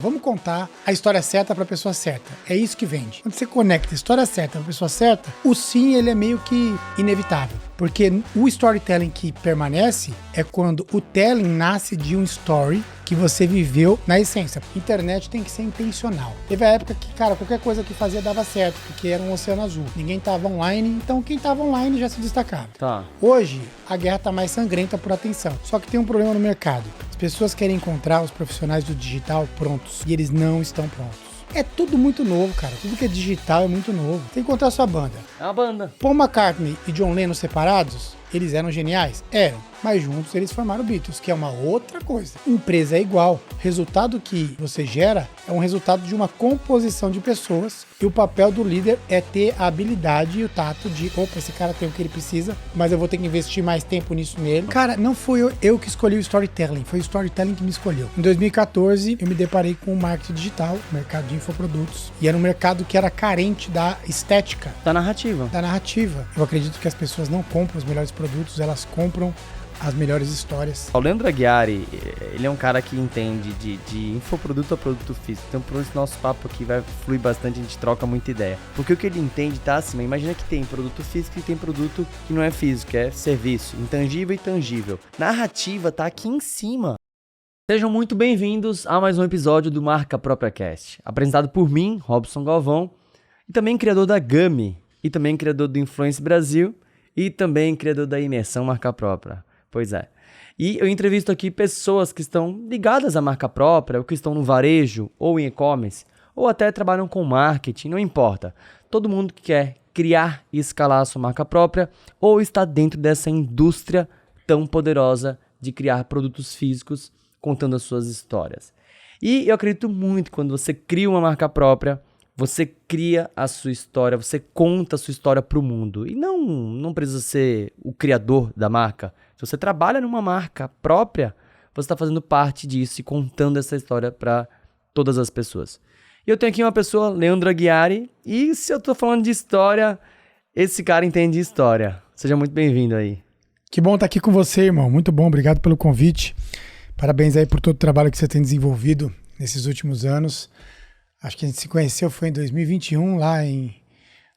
vamos contar a história certa para a pessoa certa. É isso que vende. Quando você conecta a história certa para a pessoa certa, o sim, ele é meio que inevitável. Porque o storytelling que permanece é quando o telling nasce de um story que você viveu na essência. Internet tem que ser intencional. Teve a época que, cara, qualquer coisa que fazia dava certo, porque era um oceano azul. Ninguém tava online, então quem tava online já se destacava. Tá. Hoje, a guerra tá mais sangrenta por atenção. Só que tem um problema no mercado. As pessoas querem encontrar os profissionais do digital prontos, e eles não estão prontos. É tudo muito novo, cara. Tudo que é digital é muito novo. Tem que encontrar a sua banda. É uma banda. Paul McCartney e John Lennon separados, eles eram geniais? Eram. Mas juntos eles formaram Beatles, que é uma outra coisa. Empresa é igual. O resultado que você gera é um resultado de uma composição de pessoas, e o papel do líder é ter a habilidade e o tato de, opa, esse cara tem o que ele precisa, mas eu vou ter que investir mais tempo nisso nele. Cara, não foi eu que escolhi o storytelling, foi o storytelling que me escolheu. Em 2014, eu me deparei com o marketing digital, o mercado de infoprodutos, e era um mercado que era carente da estética. Da narrativa. Da narrativa. Eu acredito que as pessoas não compram os melhores produtos, elas compram as melhores histórias. O Leandro Aguiari, ele é um cara que entende de infoproduto a produto físico. Então, por esse nosso papo aqui vai fluir bastante, a gente troca muita ideia. Porque o que ele entende tá acima. Imagina que tem produto físico e tem produto que não é físico, que é serviço, intangível e tangível. Narrativa tá aqui em cima. Sejam muito bem-vindos a mais um episódio do Marca Própria Cast, apresentado por mim, Robson Galvão, e também criador da Gummy, e também criador do Influence Brasil, e também criador da Imersão Marca Própria. Pois é. E eu entrevisto aqui pessoas que estão ligadas à marca própria, ou que estão no varejo, ou em e-commerce, ou até trabalham com marketing, não importa. Todo mundo que quer criar e escalar a sua marca própria, ou está dentro dessa indústria tão poderosa de criar produtos físicos, contando as suas histórias. E eu acredito muito que quando você cria uma marca própria, você cria a sua história, você conta a sua história para o mundo. E não precisa ser o criador da marca. Se você trabalha numa marca própria, você está fazendo parte disso e contando essa história para todas as pessoas. E eu tenho aqui uma pessoa, Leandro Aguiari, e se eu estou falando de história, esse cara entende de história. Seja muito bem-vindo aí. Que bom estar aqui com você, irmão. Muito bom, obrigado pelo convite. Parabéns aí por todo o trabalho que você tem desenvolvido nesses últimos anos. Acho que a gente se conheceu foi em 2021, lá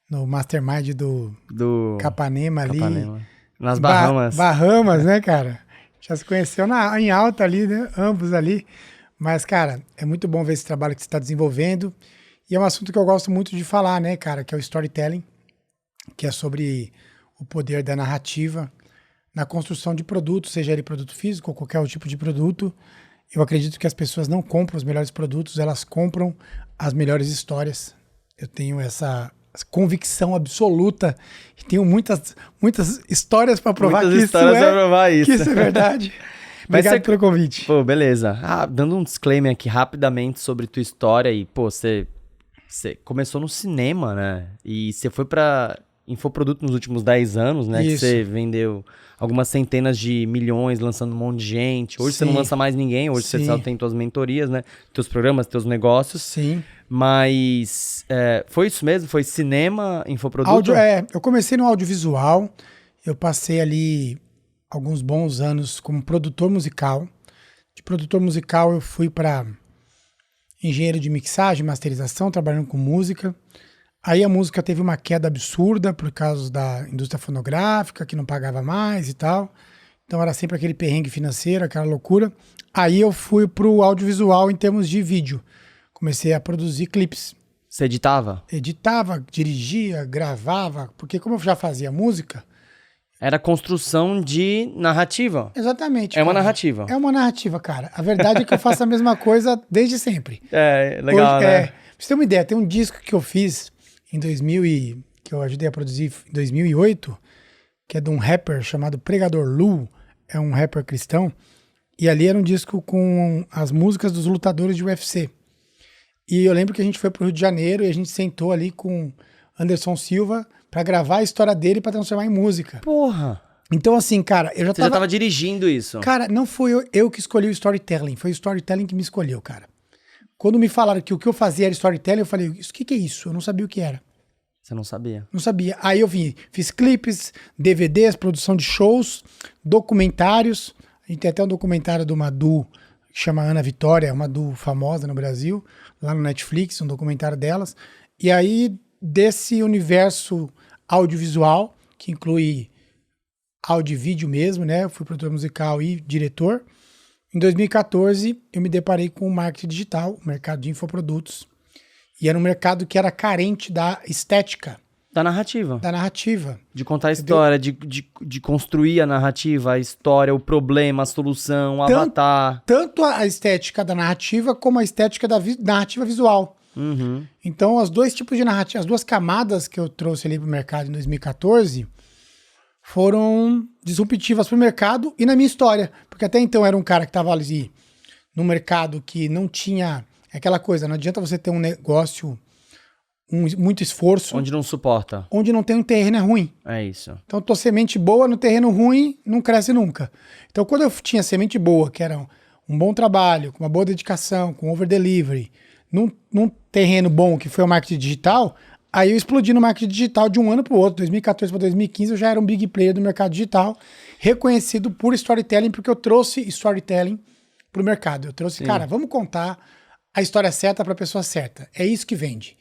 no Mastermind do Capanema ali. Nas Bahamas. Bahamas, né, cara? Já se conheceu em alta ali, né? Ambos ali. Mas, cara, é muito bom ver esse trabalho que você está desenvolvendo. E é um assunto que eu gosto muito de falar, né, cara? Que é o storytelling, que é sobre o poder da narrativa na construção de produtos, seja ele produto físico ou qualquer outro tipo de produto. Eu acredito que as pessoas não compram os melhores produtos, elas compram as melhores histórias. Eu tenho essa convicção absoluta e tenho muitas histórias para provar que isso é verdade. Obrigado pelo convite. Pô, beleza. Dando um disclaimer aqui rapidamente sobre tua história e, pô, você começou no cinema, né? E você foi para infoproduto nos últimos 10 anos, né? Isso. Que você vendeu algumas centenas de milhões, lançando um monte de gente. Hoje você não lança mais ninguém, hoje você só tem tuas mentorias, né? Teus programas, teus negócios. Sim. Mas foi isso mesmo? Foi cinema, infoproduto? Eu comecei no audiovisual, eu passei ali alguns bons anos como produtor musical. De produtor musical eu fui para engenheiro de mixagem, masterização, trabalhando com música. Aí a música teve uma queda absurda por causa da indústria fonográfica, que não pagava mais e tal. Então era sempre aquele perrengue financeiro, aquela loucura. Aí eu fui pro audiovisual em termos de vídeo. Comecei a produzir clipes. Você editava? Editava, dirigia, gravava, porque como eu já fazia música... Era construção de narrativa. Exatamente. Uma narrativa. É uma narrativa, cara. A verdade é que eu faço a mesma coisa desde sempre. Legal, hoje, né? Pra você ter uma ideia, tem um disco que eu fiz em 2000 que eu ajudei a produzir em 2008, que é de um rapper chamado Pregador Lu, é um rapper cristão, e ali era um disco com as músicas dos lutadores de UFC. E eu lembro que a gente foi pro Rio de Janeiro e a gente sentou ali com Anderson Silva pra gravar a história dele pra transformar em música. Porra! Então assim, cara, Você já tava dirigindo isso? Cara, não foi eu que escolhi o storytelling, foi o storytelling que me escolheu, cara. Quando me falaram que o que eu fazia era storytelling, eu falei, o que é isso? Eu não sabia o que era. Você não sabia? Não sabia. Aí eu fiz clipes, DVDs, produção de shows, documentários. A gente tem até um documentário do Madu, que chama Ana Vitória, uma famosa no Brasil, lá no Netflix, um documentário delas. E aí, desse universo audiovisual, que inclui áudio e vídeo mesmo, né? Eu fui produtor musical e diretor. Em 2014, eu me deparei com o marketing digital, o mercado de infoprodutos. E era um mercado que era carente da estética. Da narrativa. Da narrativa. De contar a história, de construir a narrativa, a história, o problema, a solução, o avatar. Tanto a estética da narrativa como a estética da narrativa visual. Uhum. Então, os dois tipos de narrativa, as duas camadas que eu trouxe ali para o mercado em 2014 foram disruptivas para o mercado e na minha história. Porque até então era um cara que estava ali no mercado que não tinha aquela coisa, não adianta você ter um negócio, muito esforço. Onde não suporta. Onde não tem um terreno é ruim. É isso. Então, tua semente boa no terreno ruim não cresce nunca. Então, quando eu tinha semente boa, que era um bom trabalho, com uma boa dedicação, com over-delivery, num terreno bom, que foi o marketing digital, aí eu explodi no marketing digital de um ano para o outro. 2014 para 2015 eu já era um big player do mercado digital, reconhecido por storytelling, porque eu trouxe storytelling para o mercado. Eu trouxe, cara, vamos contar a história certa para a pessoa certa. É isso que vende.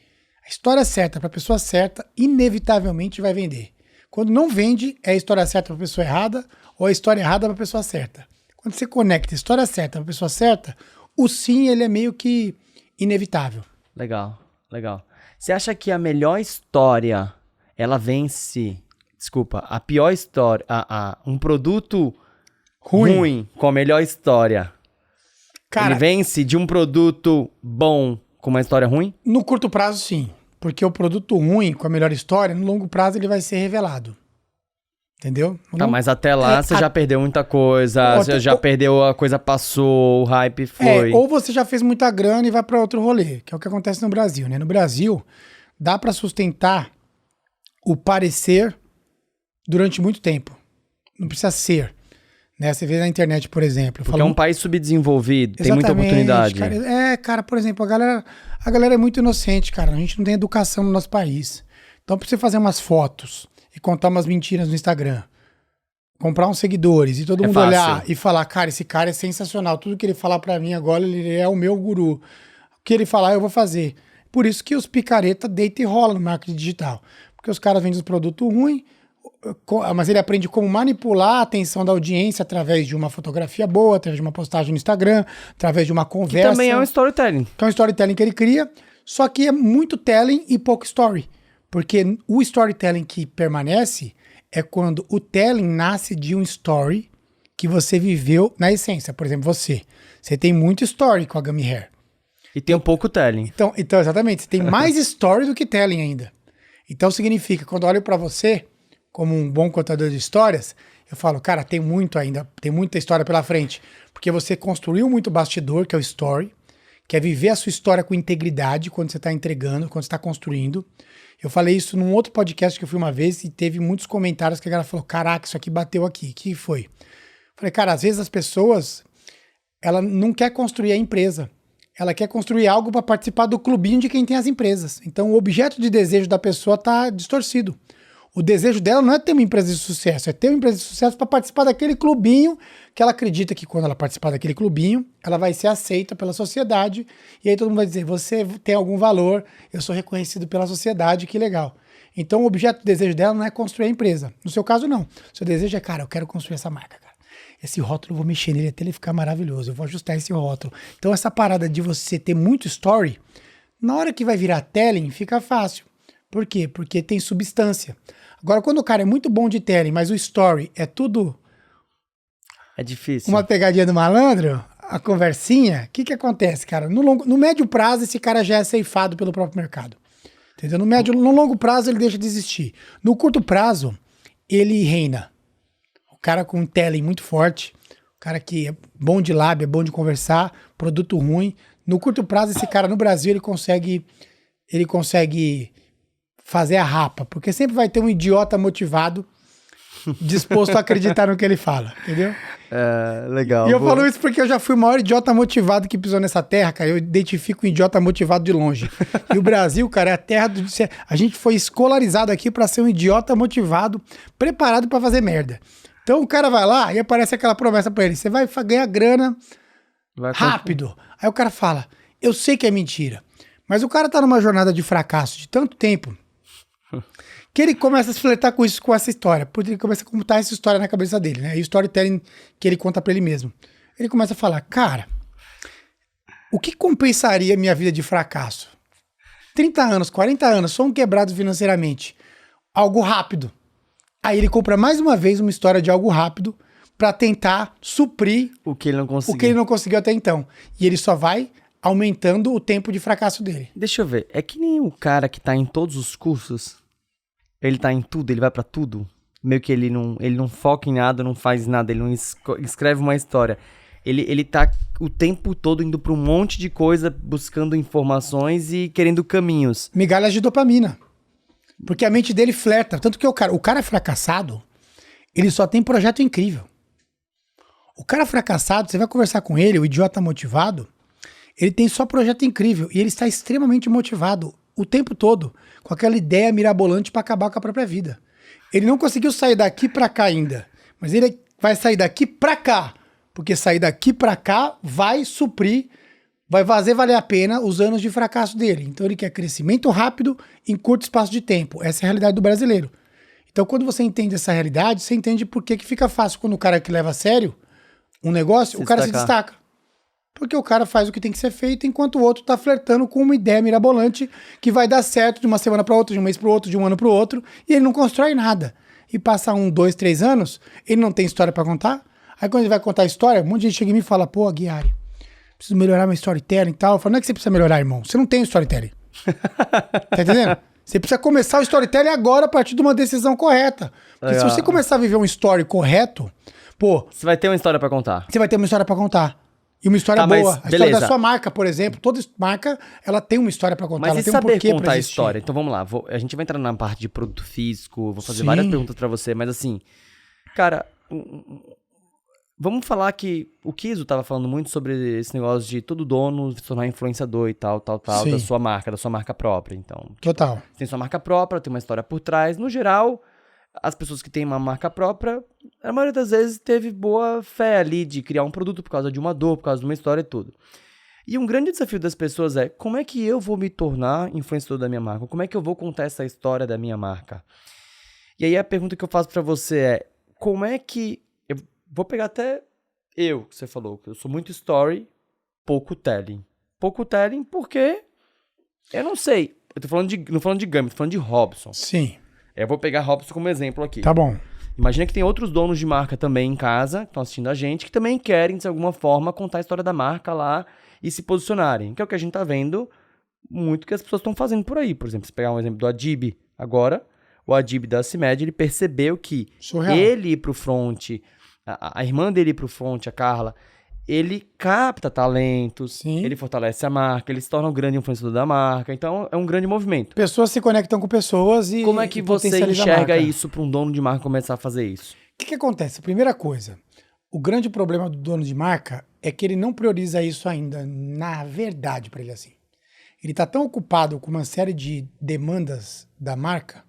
A história certa para a pessoa certa, inevitavelmente vai vender. Quando não vende, é a história certa para a pessoa errada ou a história errada para a pessoa certa. Quando você conecta a história certa para a pessoa certa, o sim, ele é meio que inevitável. Legal, legal. Você acha que a melhor história, ela vence... Desculpa, a pior história... um produto ruim com a melhor história... Cara, ele vence de um produto bom com uma história ruim? No curto prazo, sim. Porque o produto ruim com a melhor história, no longo prazo ele vai ser revelado. Entendeu? Tá, mas até lá você já perdeu muita coisa, você já perdeu, a coisa passou, o hype foi. Ou você já fez muita grana e vai para outro rolê, que é o que acontece no Brasil, né? No Brasil, dá para sustentar o parecer durante muito tempo. Não precisa ser. Né? Você vê na internet, por exemplo. Porque é um país subdesenvolvido, tem muita oportunidade. Cara, por exemplo, a galera é muito inocente, cara. A gente não tem educação no nosso país. Então, pra você fazer umas fotos e contar umas mentiras no Instagram, comprar uns seguidores e todo mundo fácil. Olhar e falar, cara, esse cara é sensacional. Tudo que ele falar pra mim agora, ele é o meu guru. O que ele falar, eu vou fazer. Por isso que os picareta deita e rola no marketing digital. Porque os caras vendem os produtos ruins, mas ele aprende como manipular a atenção da audiência através de uma fotografia boa, através de uma postagem no Instagram, através de uma conversa. Que também é um storytelling. Que é um storytelling que ele cria, só que é muito telling e pouco story. Porque o storytelling que permanece é quando o telling nasce de um story que você viveu na essência. Por exemplo, você tem muito story com a Gummy Hair. E tem um pouco telling. Então exatamente, você tem mais story do que telling ainda. Então significa, quando eu olho pra você, como um bom contador de histórias, eu falo, cara, tem muito ainda, tem muita história pela frente. Porque você construiu muito bastidor, que é o story, que é viver a sua história com integridade quando você está entregando, quando você está construindo. Eu falei isso num outro podcast que eu fui uma vez e teve muitos comentários que a galera falou, caraca, isso aqui bateu aqui. O que foi? Falei, cara, às vezes as pessoas, ela não quer construir a empresa. Ela quer construir algo para participar do clubinho de quem tem as empresas. Então o objeto de desejo da pessoa está distorcido. O desejo dela não é ter uma empresa de sucesso, é ter uma empresa de sucesso para participar daquele clubinho que ela acredita que quando ela participar daquele clubinho, ela vai ser aceita pela sociedade e aí todo mundo vai dizer, você tem algum valor, eu sou reconhecido pela sociedade, que legal. Então o objeto de desejo dela não é construir a empresa. No seu caso, não. O seu desejo é, cara, eu quero construir essa marca, cara. Esse rótulo eu vou mexer nele até ele ficar maravilhoso, eu vou ajustar esse rótulo. Então essa parada de você ter muito story, na hora que vai virar telling, fica fácil. Por quê? Porque tem substância. Agora, quando o cara é muito bom de telling, mas o story é tudo... É difícil. Uma pegadinha do malandro, a conversinha, o que acontece, cara? No médio prazo, esse cara já é ceifado pelo próprio mercado. Entendeu? No longo prazo, ele deixa de existir. No curto prazo, ele reina. O cara com um telling muito forte, o cara que é bom de lábia, é bom de conversar, produto ruim. No curto prazo, esse cara no Brasil, ele consegue fazer a rapa, porque sempre vai ter um idiota motivado disposto a acreditar no que ele fala, entendeu? É, legal. E eu falo isso porque eu já fui o maior idiota motivado que pisou nessa terra, cara. Eu identifico um idiota motivado de longe. E o Brasil, cara, é a terra do... A gente foi escolarizado aqui pra ser um idiota motivado, preparado pra fazer merda. Então o cara vai lá e aparece aquela promessa pra ele, você vai ganhar grana rápido. Aí o cara fala, eu sei que é mentira, mas o cara tá numa jornada de fracasso de tanto tempo que ele começa a se flertar com isso, com essa história, porque ele começa a contar essa história na cabeça dele, né? E o storytelling que ele conta pra ele mesmo. Ele começa a falar, cara, o que compensaria minha vida de fracasso? 30 anos, 40 anos, sou um quebrado financeiramente. Algo rápido. Aí ele compra mais uma vez uma história de algo rápido pra tentar suprir o que ele não conseguiu até então. E ele só vai aumentando o tempo de fracasso dele. Deixa eu ver. É que nem o cara que tá em todos os cursos. Ele tá em tudo, ele vai pra tudo. Meio que ele não foca em nada, não faz nada, ele não escreve uma história. Ele tá o tempo todo indo pra um monte de coisa, buscando informações e querendo caminhos. Migalhas de dopamina. Porque a mente dele flerta. Tanto que o cara é fracassado, ele só tem projeto incrível. O cara fracassado, você vai conversar com ele, o idiota motivado, ele tem só projeto incrível. E ele está extremamente motivado o tempo todo, com aquela ideia mirabolante para acabar com a própria vida. Ele não conseguiu sair daqui para cá ainda, mas ele vai sair daqui para cá. Porque sair daqui para cá vai suprir, vai fazer valer a pena os anos de fracasso dele. Então ele quer crescimento rápido em curto espaço de tempo. Essa é a realidade do brasileiro. Então quando você entende essa realidade, você entende por que fica fácil quando o cara que leva a sério um negócio, o cara se destaca. Porque o cara faz o que tem que ser feito, enquanto o outro tá flertando com uma ideia mirabolante que vai dar certo de uma semana para outra, de um mês para o outro, de um ano para o outro, e ele não constrói nada. E passa 1, 2, 3 anos, ele não tem história para contar. Aí quando ele vai contar a história, um monte de gente chega em mim e fala, pô, Aguiari, preciso melhorar meu storytelling e tal. Eu falo, não é que você precisa melhorar, irmão. Você não tem storytelling. Tá entendendo? Você precisa começar o storytelling agora a partir de uma decisão correta. Porque se você começar a viver um story correto, pô... Você vai ter uma história pra contar. Você vai ter uma história pra contar. E uma história boa. A história da sua marca, por exemplo. Toda marca, ela tem uma história pra contar. Mas ela e tem saber um porquê contar pra a existir. história? Então vamos lá. A gente vai entrar na parte de produto físico. Vou fazer Sim. várias perguntas pra você. Mas assim, cara... Vamos falar que o Kiso tava falando muito sobre esse negócio de todo dono se tornar influenciador e tal, Sim. da sua marca própria. Então, Total. tem sua marca própria, tem uma história por trás. No geral, as pessoas que têm uma marca própria, a maioria das vezes teve boa fé ali de criar um produto por causa de uma dor, por causa de uma história e tudo. E um grande desafio das pessoas é, como é que eu vou me tornar influenciador da minha marca? Como é que eu vou contar essa história da minha marca? E aí a pergunta que eu faço pra você é, como é que... Vou pegar até que você falou, que eu sou muito story, pouco telling. Pouco telling porque eu não sei. Eu tô falando não falando de Gami, tô falando de Robson. Sim. Eu vou pegar Robson como exemplo aqui. Tá bom. Imagina que tem outros donos de marca também em casa, que estão assistindo a gente, que também querem, de alguma forma, contar a história da marca lá e se posicionarem. Que é o que a gente tá vendo muito que as pessoas estão fazendo por aí. Por exemplo, se pegar um exemplo do Adib agora, o Adib da CIMED, ele percebeu que Surreal. ele ir pro front... A irmã dele ir pro front, a Carla, ele capta talentos, Sim. ele fortalece a marca, ele se torna um grande influenciador da marca. Então, é um grande movimento. Pessoas se conectam com pessoas e Como é que você potencializa a enxerga marca. isso para um dono de marca começar a fazer isso? O que acontece? Primeira coisa, o grande problema do dono de marca é que ele não prioriza isso ainda, na verdade, para ele assim. Ele está tão ocupado com uma série de demandas da marca,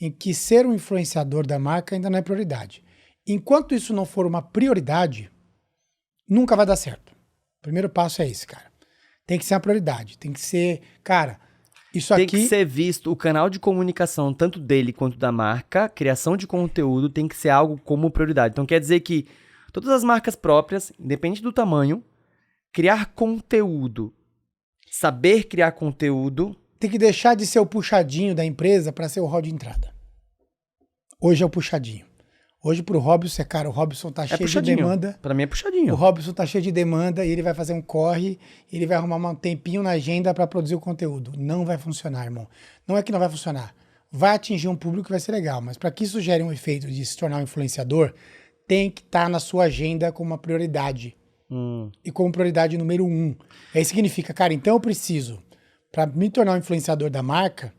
em que ser um influenciador da marca ainda não é prioridade. Enquanto isso não for uma prioridade, nunca vai dar certo. O primeiro passo é esse, cara. Tem que ser uma prioridade. Tem que ser, cara, isso tem aqui... que ser visto, o canal de comunicação, tanto dele quanto da marca, criação de conteúdo, tem que ser algo como prioridade. Então quer dizer que todas as marcas próprias, independente do tamanho, criar conteúdo, saber criar conteúdo... Tem que deixar de ser o puxadinho da empresa para ser o hall de entrada. Hoje é o puxadinho. Hoje pro Robson, cara, o Robson tá cheio de demanda. Pra mim é puxadinho. O Robson tá cheio de demanda e ele vai fazer um corre, ele vai arrumar um tempinho na agenda para produzir o conteúdo. Não vai funcionar, irmão. Não é que não vai funcionar. Vai atingir um público que vai ser legal, mas para que isso gere um efeito de se tornar um influenciador, tem que estar na sua agenda como uma prioridade. E como prioridade número 1. Aí significa, cara, então eu preciso, para me tornar um influenciador da marca,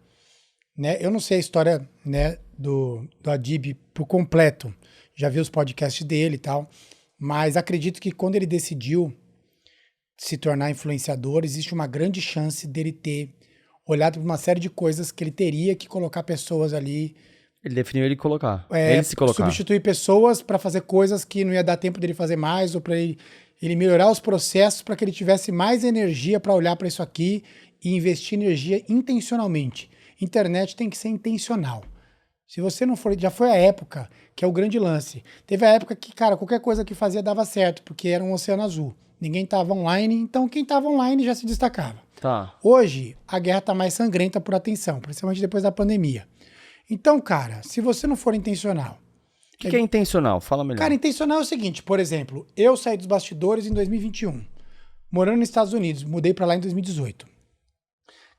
né? Eu não sei a história, né, do Adib por completo. Já vi os podcasts dele e tal. Mas acredito que quando ele decidiu se tornar influenciador, existe uma grande chance dele ter olhado para uma série de coisas que ele teria que colocar pessoas ali. Ele definiu ele colocar. Ele se colocar. Substituir pessoas para fazer coisas que não ia dar tempo dele fazer mais, ou para ele ele melhorar os processos para que ele tivesse mais energia para olhar para isso aqui e investir energia intencionalmente. Internet tem que ser intencional. Se você não for... Já foi a época, que é o grande lance. Teve a época que, cara, qualquer coisa que fazia dava certo, porque era um oceano azul. Ninguém estava online, então quem estava online já se destacava. Tá. Hoje, a guerra está mais sangrenta por atenção, principalmente depois da pandemia. Então, cara, se você não for intencional... O que é intencional? Fala melhor. Cara, intencional é o seguinte, por exemplo, eu saí dos bastidores em 2021, morando nos Estados Unidos, mudei pra lá em 2018.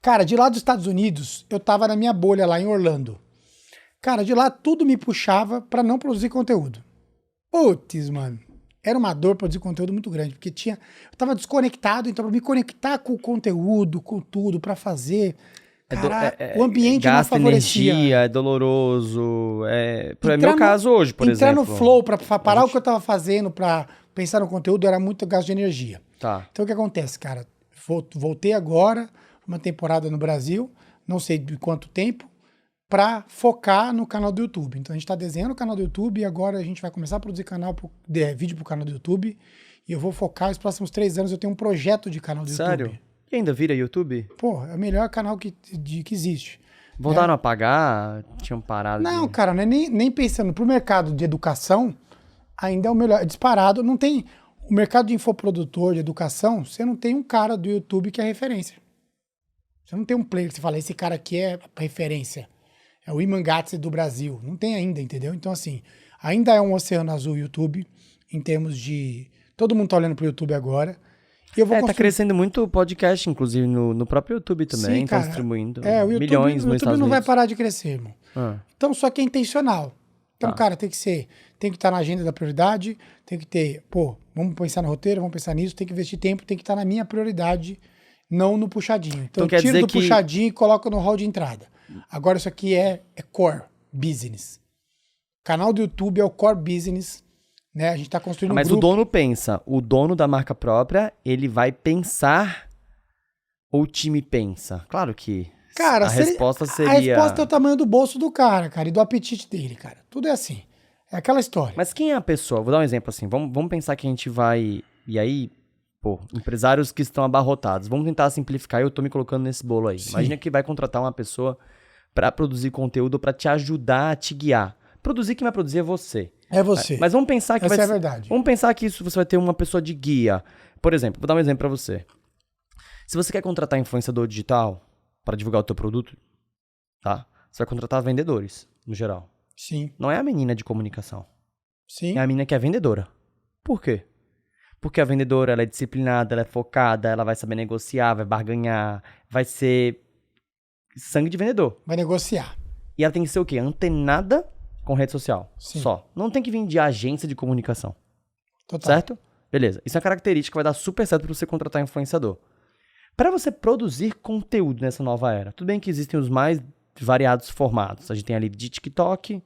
Cara, de lá dos Estados Unidos, eu tava na minha bolha lá em Orlando. Cara, de lá tudo me puxava pra não produzir conteúdo. Putz, mano, era uma dor produzir conteúdo muito grande, porque eu tava desconectado, então pra me conectar com o conteúdo, com tudo, pra fazer... Cara, o ambiente não favorecia. Energia, é doloroso. É meu caso hoje, por exemplo. Entrar no flow, pra parar o que eu tava fazendo, pra pensar no conteúdo, era muito gasto de energia. Tá. Então o que acontece, cara? Voltei agora, uma temporada no Brasil, não sei de quanto tempo, pra focar no canal do YouTube. Então a gente tá desenhando o canal do YouTube e agora a gente vai começar a produzir vídeo pro canal do YouTube. E eu vou focar, nos próximos 3 anos eu tenho um projeto de canal do Sério? YouTube. E ainda vira YouTube? Pô, é o melhor canal que existe. Voltaram a pagar? Tinham parado? Não, cara, não é nem pensando. Pro mercado de educação, ainda é o melhor. É disparado. Não tem... O mercado de infoprodutor, de educação, você não tem um cara do YouTube que é referência. Você não tem um player que você fala, esse cara aqui é referência. É o Imangatse do Brasil. Não tem ainda, entendeu? Então, assim, ainda é um oceano azul o YouTube, em termos de... Todo mundo tá olhando pro YouTube agora. E eu vou tá crescendo muito o podcast, inclusive, no próprio YouTube também. Tá distribuindo o YouTube, milhões no Estados Unidos. O YouTube não vai parar de crescer, irmão. Então, só que é intencional. Então, cara, tem que estar na agenda da prioridade, tem que ter, vamos pensar no roteiro, vamos pensar nisso, tem que investir tempo, tem que estar na minha prioridade, não no puxadinho. Então quer tiro dizer do puxadinho e coloco no hall de entrada. Agora, isso aqui é core business. O canal do YouTube é o core business. Né? A gente está construindo Mas um grupo. o dono pensa, o dono da marca própria, ele vai pensar ou o time pensa? Claro que cara, a resposta seria... A resposta é o tamanho do bolso do cara, e do apetite dele, cara. Tudo é assim. É aquela história. Mas quem é a pessoa? Vou dar um exemplo assim. Vamos pensar que a gente vai... E aí, empresários que estão abarrotados. Vamos tentar simplificar. Eu tô me colocando nesse bolo aí. Sim. Imagina que vai contratar uma pessoa para produzir conteúdo, para te ajudar a te guiar. Produzir, quem vai produzir é você. É você. Mas vamos pensar que essa é a verdade. Vamos pensar que você vai ter uma pessoa de guia. Por exemplo, vou dar um exemplo pra você. Se você quer contratar influenciador digital para divulgar o teu produto, tá? Você vai contratar vendedores, no geral. Sim. Não é a menina de comunicação. Sim. É a menina que é vendedora. Por quê? Porque a vendedora, ela é disciplinada, ela é focada, ela vai saber negociar, vai barganhar, vai ser sangue de vendedor. Vai negociar. E ela tem que ser o quê? Antenada com rede social. Sim. Só. Não tem que vir de agência de comunicação. Total. Certo? Beleza. Isso é uma característica que vai dar super certo para você contratar influenciador. Para você produzir conteúdo nessa nova era, tudo bem que existem os mais variados formatos. A gente tem ali de TikTok,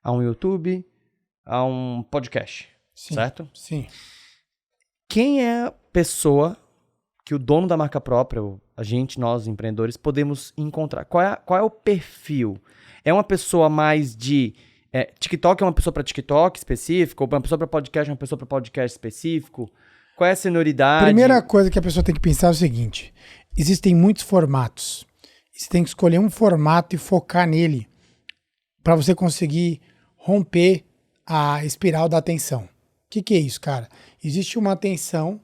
a um YouTube, a um podcast. Sim. Certo? Sim. Quem é a pessoa que o dono da marca própria, a gente, nós, empreendedores, podemos encontrar? Qual é o perfil? É uma pessoa mais de... TikTok é uma pessoa para TikTok específico? Ou uma pessoa para podcast é uma pessoa para podcast específico? Qual é a senioridade? Primeira coisa que a pessoa tem que pensar é o seguinte. Existem muitos formatos. Você tem que escolher um formato e focar nele para você conseguir romper a espiral da atenção. O que é isso, cara? Existe uma atenção,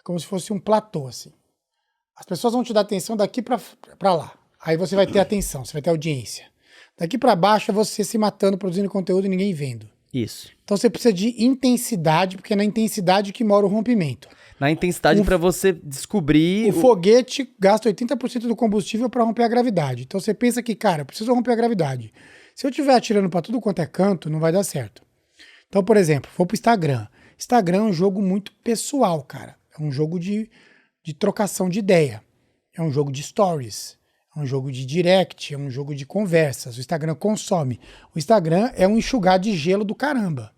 como se fosse um platô, assim. As pessoas vão te dar atenção daqui para lá. Aí você vai ter atenção, você vai ter audiência. Daqui para baixo é você se matando, produzindo conteúdo e ninguém vendo. Isso. Então você precisa de intensidade, porque é na intensidade que mora o rompimento. Na intensidade para você descobrir... O foguete gasta 80% do combustível para romper a gravidade. Então você pensa que, cara, eu preciso romper a gravidade. Se eu estiver atirando para tudo quanto é canto, não vai dar certo. Então, por exemplo, vou pro Instagram. Instagram é um jogo muito pessoal, cara. É um jogo de trocação de ideia. É um jogo de stories. É um jogo de direct. É um jogo de conversas. O Instagram consome. O Instagram é um enxugar de gelo do caramba.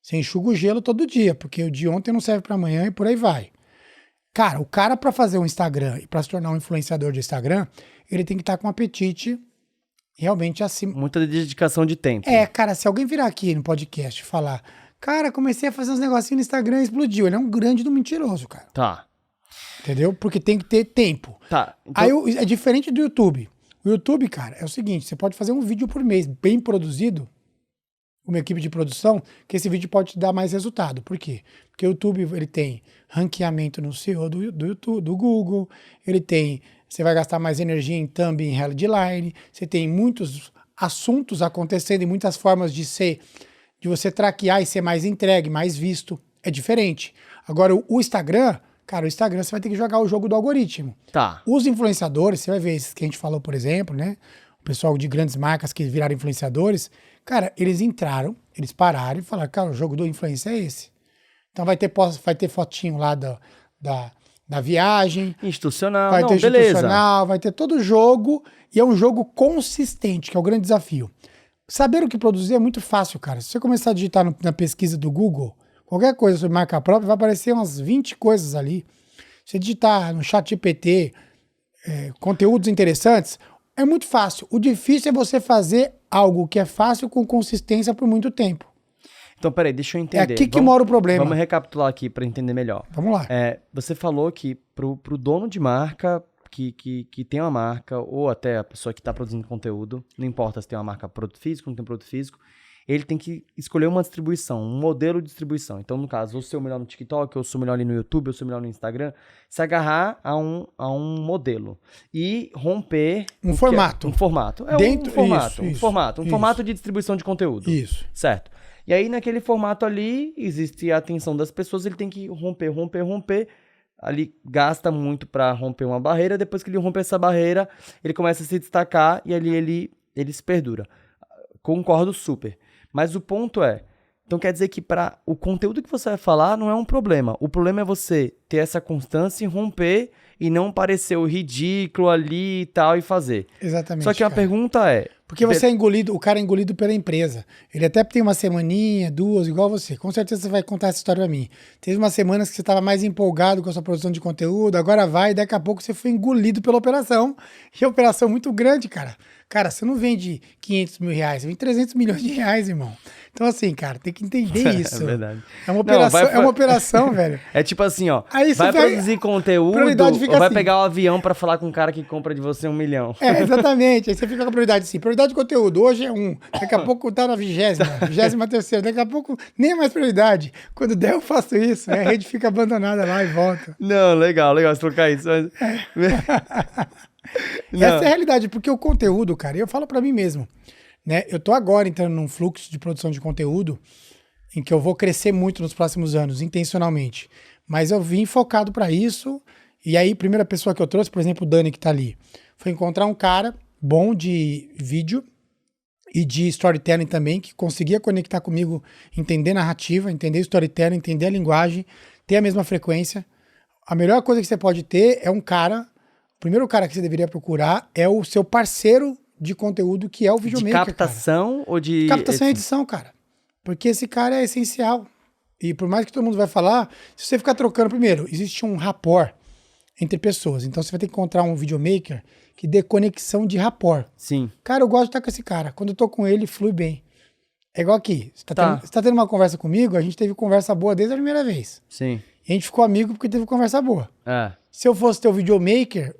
Você enxuga o gelo todo dia, porque o de ontem não serve para amanhã e por aí vai. Cara, o cara para fazer um Instagram e para se tornar um influenciador de Instagram, ele tem que estar com um apetite realmente acima. Muita dedicação de tempo. Cara, se alguém virar aqui no podcast e falar, Cara, comecei a fazer uns negocinhos no Instagram e explodiu. Ele é um grande do mentiroso, cara. Tá. Entendeu? Porque tem que ter tempo. Tá. Então... Aí é diferente do YouTube. O YouTube, cara, é o seguinte, você pode fazer um vídeo por mês bem produzido, uma equipe de produção, que esse vídeo pode te dar mais resultado. Por quê? Porque o YouTube, ele tem ranqueamento no SEO do YouTube, do Google, você vai gastar mais energia em thumb, em headline, você tem muitos assuntos acontecendo e muitas formas de você traquear e ser mais entregue, mais visto. É diferente. Agora, o Instagram, cara, o Instagram você vai ter que jogar o jogo do algoritmo. Tá. Os influenciadores, você vai ver esses que a gente falou, por exemplo, né? O pessoal de grandes marcas que viraram influenciadores, cara, eles entraram, eles pararam e falaram, cara, o jogo do influencer é esse. Então vai ter fotinho lá da viagem. Institucional, vai ter beleza. Vai ter todo o jogo e é um jogo consistente, que é o grande desafio. Saber o que produzir é muito fácil, cara. Se você começar a digitar na pesquisa do Google, qualquer coisa sobre marca própria, vai aparecer umas 20 coisas ali. Se você digitar no ChatGPT, conteúdos interessantes, é muito fácil. O difícil é você fazer algo que é fácil com consistência por muito tempo. Então, peraí, deixa eu entender. É aqui que mora o problema. Vamos recapitular aqui para entender melhor. Vamos lá. Você falou que pro dono de marca, que tem uma marca, ou até a pessoa que está produzindo conteúdo, não importa se tem uma marca produto físico, não tem produto físico, ele tem que escolher uma distribuição, um modelo de distribuição. Então, no caso, ou ser o melhor no TikTok, ou ser o melhor ali no YouTube, ou ser o melhor no Instagram, se agarrar a um modelo e romper... Um formato. Um formato. Um formato de distribuição de conteúdo. Isso. Certo. E aí, naquele formato ali, existe a atenção das pessoas, ele tem que romper. Ali gasta muito para romper uma barreira, depois que ele rompe essa barreira, ele começa a se destacar e ali ele se perdura. Concordo super. Mas o ponto é, então quer dizer que para o conteúdo que você vai falar não é um problema. O problema é você ter essa constância em romper e não parecer o ridículo ali e tal e fazer. Exatamente. Só que a pergunta é... Porque você é engolido, o cara é engolido pela empresa. Ele até tem uma semaninha, 2, igual você. Com certeza você vai contar essa história pra mim. Teve umas semanas que você estava mais empolgado com a sua produção de conteúdo, agora vai, e daqui a pouco você foi engolido pela operação. E a operação é muito grande, cara. Cara, você não vende 500 mil reais, você vende 300 milhões de reais, irmão. Então, assim, cara, tem que entender isso. É verdade. É uma operação, velho. É tipo assim, ó. Aí vai produzir conteúdo ou vai assim, pegar o avião pra falar com um cara que compra de você 1 milhão? Exatamente. Aí você fica com a prioridade assim. Prioridade de conteúdo, hoje é 1. Daqui a pouco tá na 23ª. Daqui a pouco nem é mais prioridade. Quando der eu faço isso. Aí a rede fica abandonada lá e volta. Não, legal você trocar isso. Mas... Essa é a realidade, porque o conteúdo, cara, eu falo pra mim mesmo, né? Eu tô agora entrando num fluxo de produção de conteúdo em que eu vou crescer muito nos próximos anos, intencionalmente. Mas eu vim focado pra isso. E aí, a primeira pessoa que eu trouxe, por exemplo, o Dani, que tá ali, foi encontrar um cara bom de vídeo e de storytelling também, que conseguia conectar comigo, entender narrativa, entender storytelling, entender a linguagem, ter a mesma frequência. A melhor coisa que você pode ter é um cara... O primeiro cara que você deveria procurar é o seu parceiro de conteúdo, que é o videomaker, de captação, cara. Ou de... Captação e edição, cara. Porque esse cara é essencial. E por mais que todo mundo vai falar, se você ficar trocando... Primeiro, existe um rapport entre pessoas. Então você vai ter que encontrar um videomaker que dê conexão de rapport. Sim. Cara, eu gosto de estar com esse cara. Quando eu tô com ele, flui bem. É igual aqui. Você tá tendo uma conversa comigo, a gente teve conversa boa desde a primeira vez. Sim. E a gente ficou amigo porque teve conversa boa. Se eu fosse teu videomaker,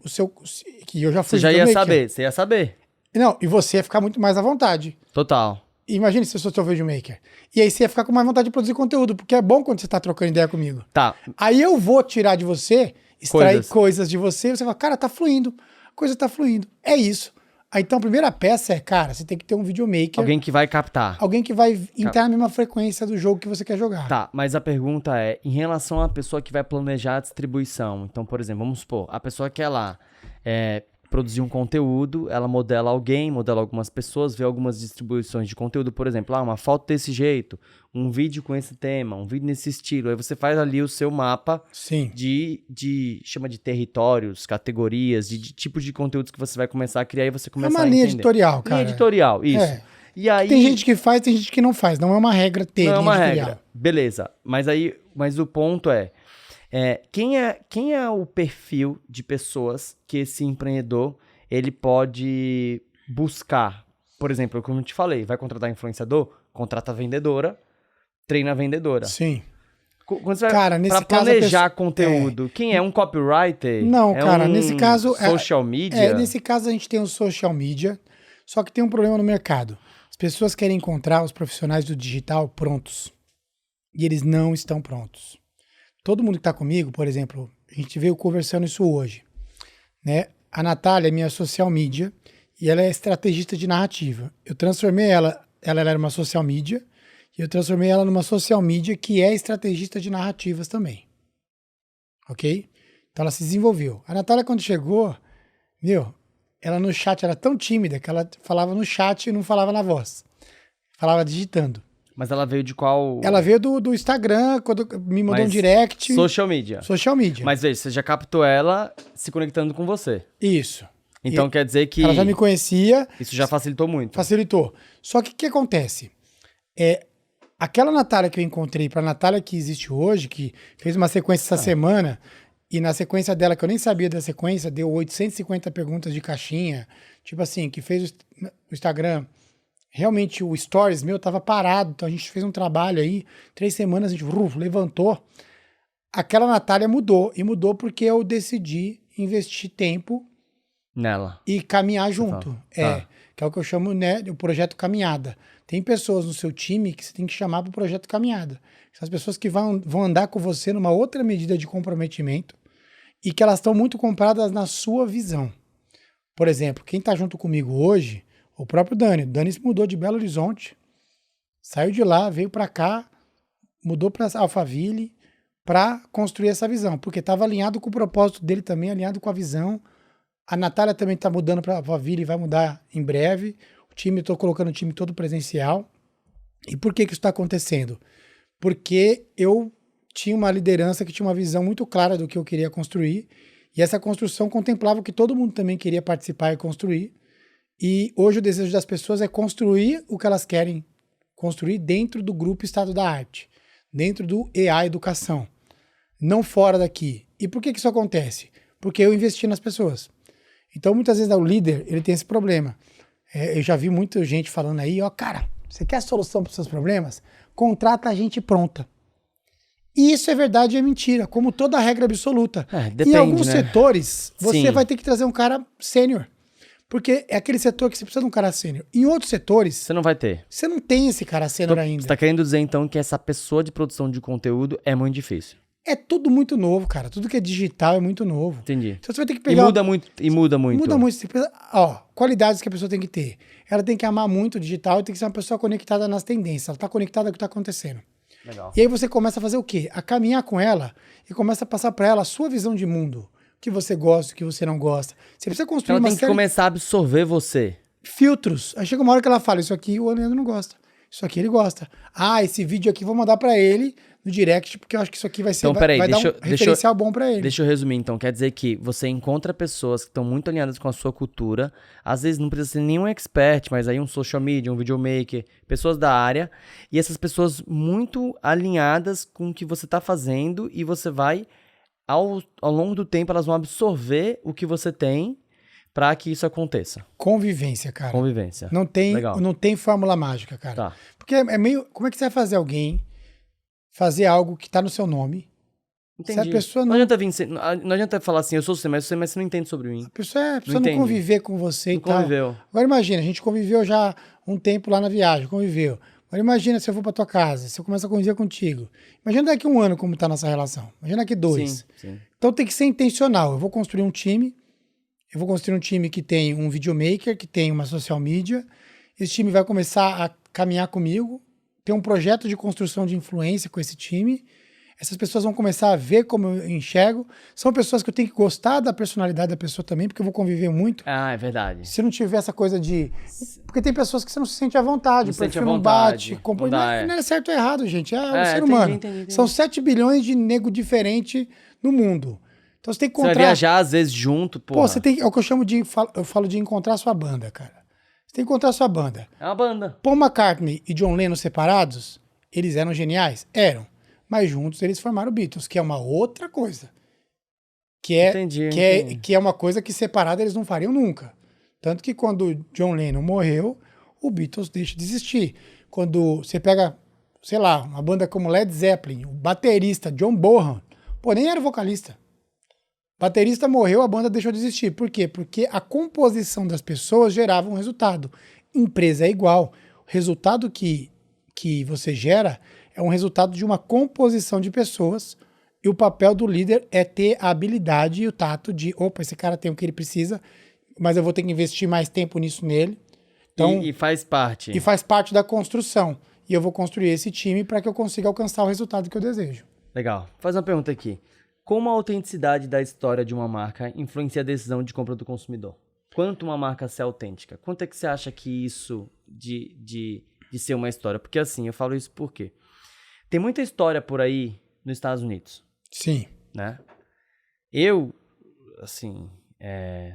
que eu já fui videomaker... Você ia saber. Não, e você ia ficar muito mais à vontade. Total. Imagina se eu sou teu videomaker. E aí você ia ficar com mais vontade de produzir conteúdo, porque é bom quando você tá trocando ideia comigo. Tá. Aí eu vou tirar de você, extrair coisas de você, e você fala, cara, tá fluindo. A coisa tá fluindo. É isso. Aí, então, a primeira peça é, cara, você tem que ter um videomaker. Alguém que vai captar. Alguém que vai entrar na mesma frequência do jogo que você quer jogar. Tá, mas a pergunta é, em relação à pessoa que vai planejar a distribuição. Então, por exemplo, vamos supor, a pessoa quer lá produzir um conteúdo, ela modela alguém, modela algumas pessoas, vê algumas distribuições de conteúdo, por exemplo, uma foto desse jeito, um vídeo com esse tema, um vídeo nesse estilo. Aí você faz ali o seu mapa chama de territórios, categorias, de tipos de conteúdos que você vai começar a criar e você começa a entender. É uma linha editorial, cara. Linha editorial, isso. E aí, tem gente que faz, tem gente que não faz. Não é uma regra ter linha editorial. Não é uma regra. Beleza. Mas o ponto é, quem é o perfil de pessoas que esse empreendedor ele pode buscar? Por exemplo, como eu te falei, vai contratar influenciador? Contrata vendedora, treina a vendedora. Sim. Quando você Cara, vai nesse pra caso, planejar conteúdo, quem é? Um copywriter? Não, cara, um nesse caso... social media? Nesse caso a gente tem o social media, só que tem um problema no mercado. As pessoas querem encontrar os profissionais do digital prontos. E eles não estão prontos. Todo mundo que tá comigo, por exemplo, a gente veio conversando isso hoje, né? A Natália é minha social media e ela é estrategista de narrativa. Eu transformei ela era uma social media, e eu transformei ela numa social media que é estrategista de narrativas também. Ok? Então ela se desenvolveu. A Natália, quando chegou, ela no chat era tão tímida que ela falava no chat e não falava na voz. Falava digitando. Mas ela veio de qual... Ela veio do Instagram, quando me mandou um direct. Social media. Social media. Mas veja, você já captou ela se conectando com você. Isso. Então quer dizer que... Ela já me conhecia. Isso já facilitou muito. Facilitou. Só que o que acontece? Aquela Natália que eu encontrei para a Natália que existe hoje, que fez uma sequência essa semana, e na sequência dela, que eu nem sabia da sequência, deu 850 perguntas de caixinha, tipo assim, que fez o Instagram. Realmente o Stories meu tava parado, então a gente fez um trabalho aí, 3 semanas a gente levantou. Aquela Natália mudou, e mudou porque eu decidi investir tempo nela e caminhar junto. Que é o que eu chamo, né, o projeto caminhada. Tem pessoas no seu time que você tem que chamar para o projeto caminhada. São as pessoas que vão andar com você numa outra medida de comprometimento e que elas estão muito compradas na sua visão. Por exemplo, quem está junto comigo hoje, o próprio Dani. O Dani se mudou de Belo Horizonte, saiu de lá, veio para cá, mudou para Alphaville para construir essa visão, porque estava alinhado com o propósito dele também, alinhado com a visão. A Natália também está mudando para Alphaville e vai mudar em breve. O time, estou colocando o time todo presencial. E por que isso está acontecendo? Porque eu tinha uma liderança que tinha uma visão muito clara do que eu queria construir, e essa construção contemplava o que todo mundo também queria participar e construir. E hoje o desejo das pessoas é construir o que elas querem construir dentro do grupo Estado da Arte, dentro do EA Educação, não fora daqui. E por que isso acontece? Porque eu investi nas pessoas. Então, muitas vezes, o líder, ele tem esse problema. Eu já vi muita gente falando aí, cara, você quer a solução para os seus problemas? Contrata a gente pronta. E isso é verdade e é mentira, como toda regra absoluta. Depende, em alguns né? setores, você Sim. vai ter que trazer um cara sênior. Porque é aquele setor que você precisa de um cara sênior. Em outros setores, Você não vai ter. você não tem esse cara sênior ainda. Você tá querendo dizer, então, que essa pessoa de produção de conteúdo é muito difícil. É tudo muito novo, cara. Tudo que é digital é muito novo. Entendi. Então você vai ter que E pegar... muda muito. Muda muito. Você precisa, qualidades que a pessoa tem que ter. Ela tem que amar muito o digital e tem que ser uma pessoa conectada nas tendências. Ela tá conectada com o que tá acontecendo. Legal. E aí você começa a fazer o quê? A caminhar com ela e começa a passar para ela a sua visão de mundo. O que você gosta, o que você não gosta. Você precisa construir Ela uma tem que série começar a absorver você. de filtros. Aí chega uma hora que ela fala, isso aqui o Leandro não gosta. Isso aqui ele gosta. Esse vídeo aqui eu vou mandar para ele no direct, porque eu acho que isso aqui vai ser Então, peraí, vai dar um referencial bom para ele. Deixa eu resumir, então. Quer dizer que você encontra pessoas que estão muito alinhadas com a sua cultura. Às vezes não precisa ser nenhum expert, mas aí um social media, um videomaker, pessoas da área. E essas pessoas muito alinhadas com o que você está fazendo e você vai, ao longo do tempo, elas vão absorver o que você tem para que isso aconteça. Convivência, cara. Convivência. Não tem fórmula mágica, cara. Tá. Porque é meio... Como é que você vai fazer alguém fazer algo que tá no seu nome? Entendi. Se a pessoa não adianta falar assim, eu sou você, mas você não entende sobre mim. A pessoa não conviver com você e tal. Conviveu. Agora imagina, a gente conviveu já um tempo lá na viagem, conviveu. Agora imagina se eu vou pra tua casa, se eu começo a conviver contigo. Imagina daqui 1 ano como tá a nossa relação. Imagina daqui 2. Sim. Então tem que ser intencional. Eu vou construir um time que tem um videomaker, que tem uma social media. Esse time vai começar a caminhar comigo, ter um projeto de construção de influência com esse time. Essas pessoas vão começar a ver como eu enxergo. São pessoas que eu tenho que gostar da personalidade da pessoa também, porque eu vou conviver muito. É verdade. Se não tiver essa coisa de... Porque tem pessoas que você não se sente à vontade, não o perfil sente não bate. Não é certo ou errado, gente. É o ser humano. Entendi. São 7 bilhões de nego diferente no mundo. Então você tem que encontrar... Você vai viajar às vezes junto, porra. você tem... É o que eu falo de encontrar a sua banda, cara. Você tem que encontrar a sua banda. É uma banda. Paul McCartney e John Lennon separados, eles eram geniais? Eram. Mas juntos eles formaram o Beatles, que é uma outra coisa. Que é uma coisa que separada eles não fariam nunca. Tanto que quando John Lennon morreu, o Beatles deixa de existir. Quando você pega sei lá, uma banda como Led Zeppelin, o baterista John Bonham, pô, nem era vocalista. O baterista morreu, a banda deixou de existir. Por quê? Porque a composição das pessoas gerava um resultado. Empresa é igual. O resultado que você gera é um resultado de uma composição de pessoas, e o papel do líder é ter a habilidade e o tato de, opa, esse cara tem o que ele precisa, mas eu vou ter que investir mais tempo nisso nele. Então, E faz parte. E faz parte da construção. E eu vou construir esse time para que eu consiga alcançar o resultado que eu desejo. Legal. Faz uma pergunta aqui. Como a autenticidade da história de uma marca influencia a decisão de compra do consumidor? Quanto uma marca ser autêntica? Quanto é que você acha que isso de ser uma história? Porque assim, eu falo isso por quê? Tem muita história por aí nos Estados Unidos. Sim. Né? Eu, assim,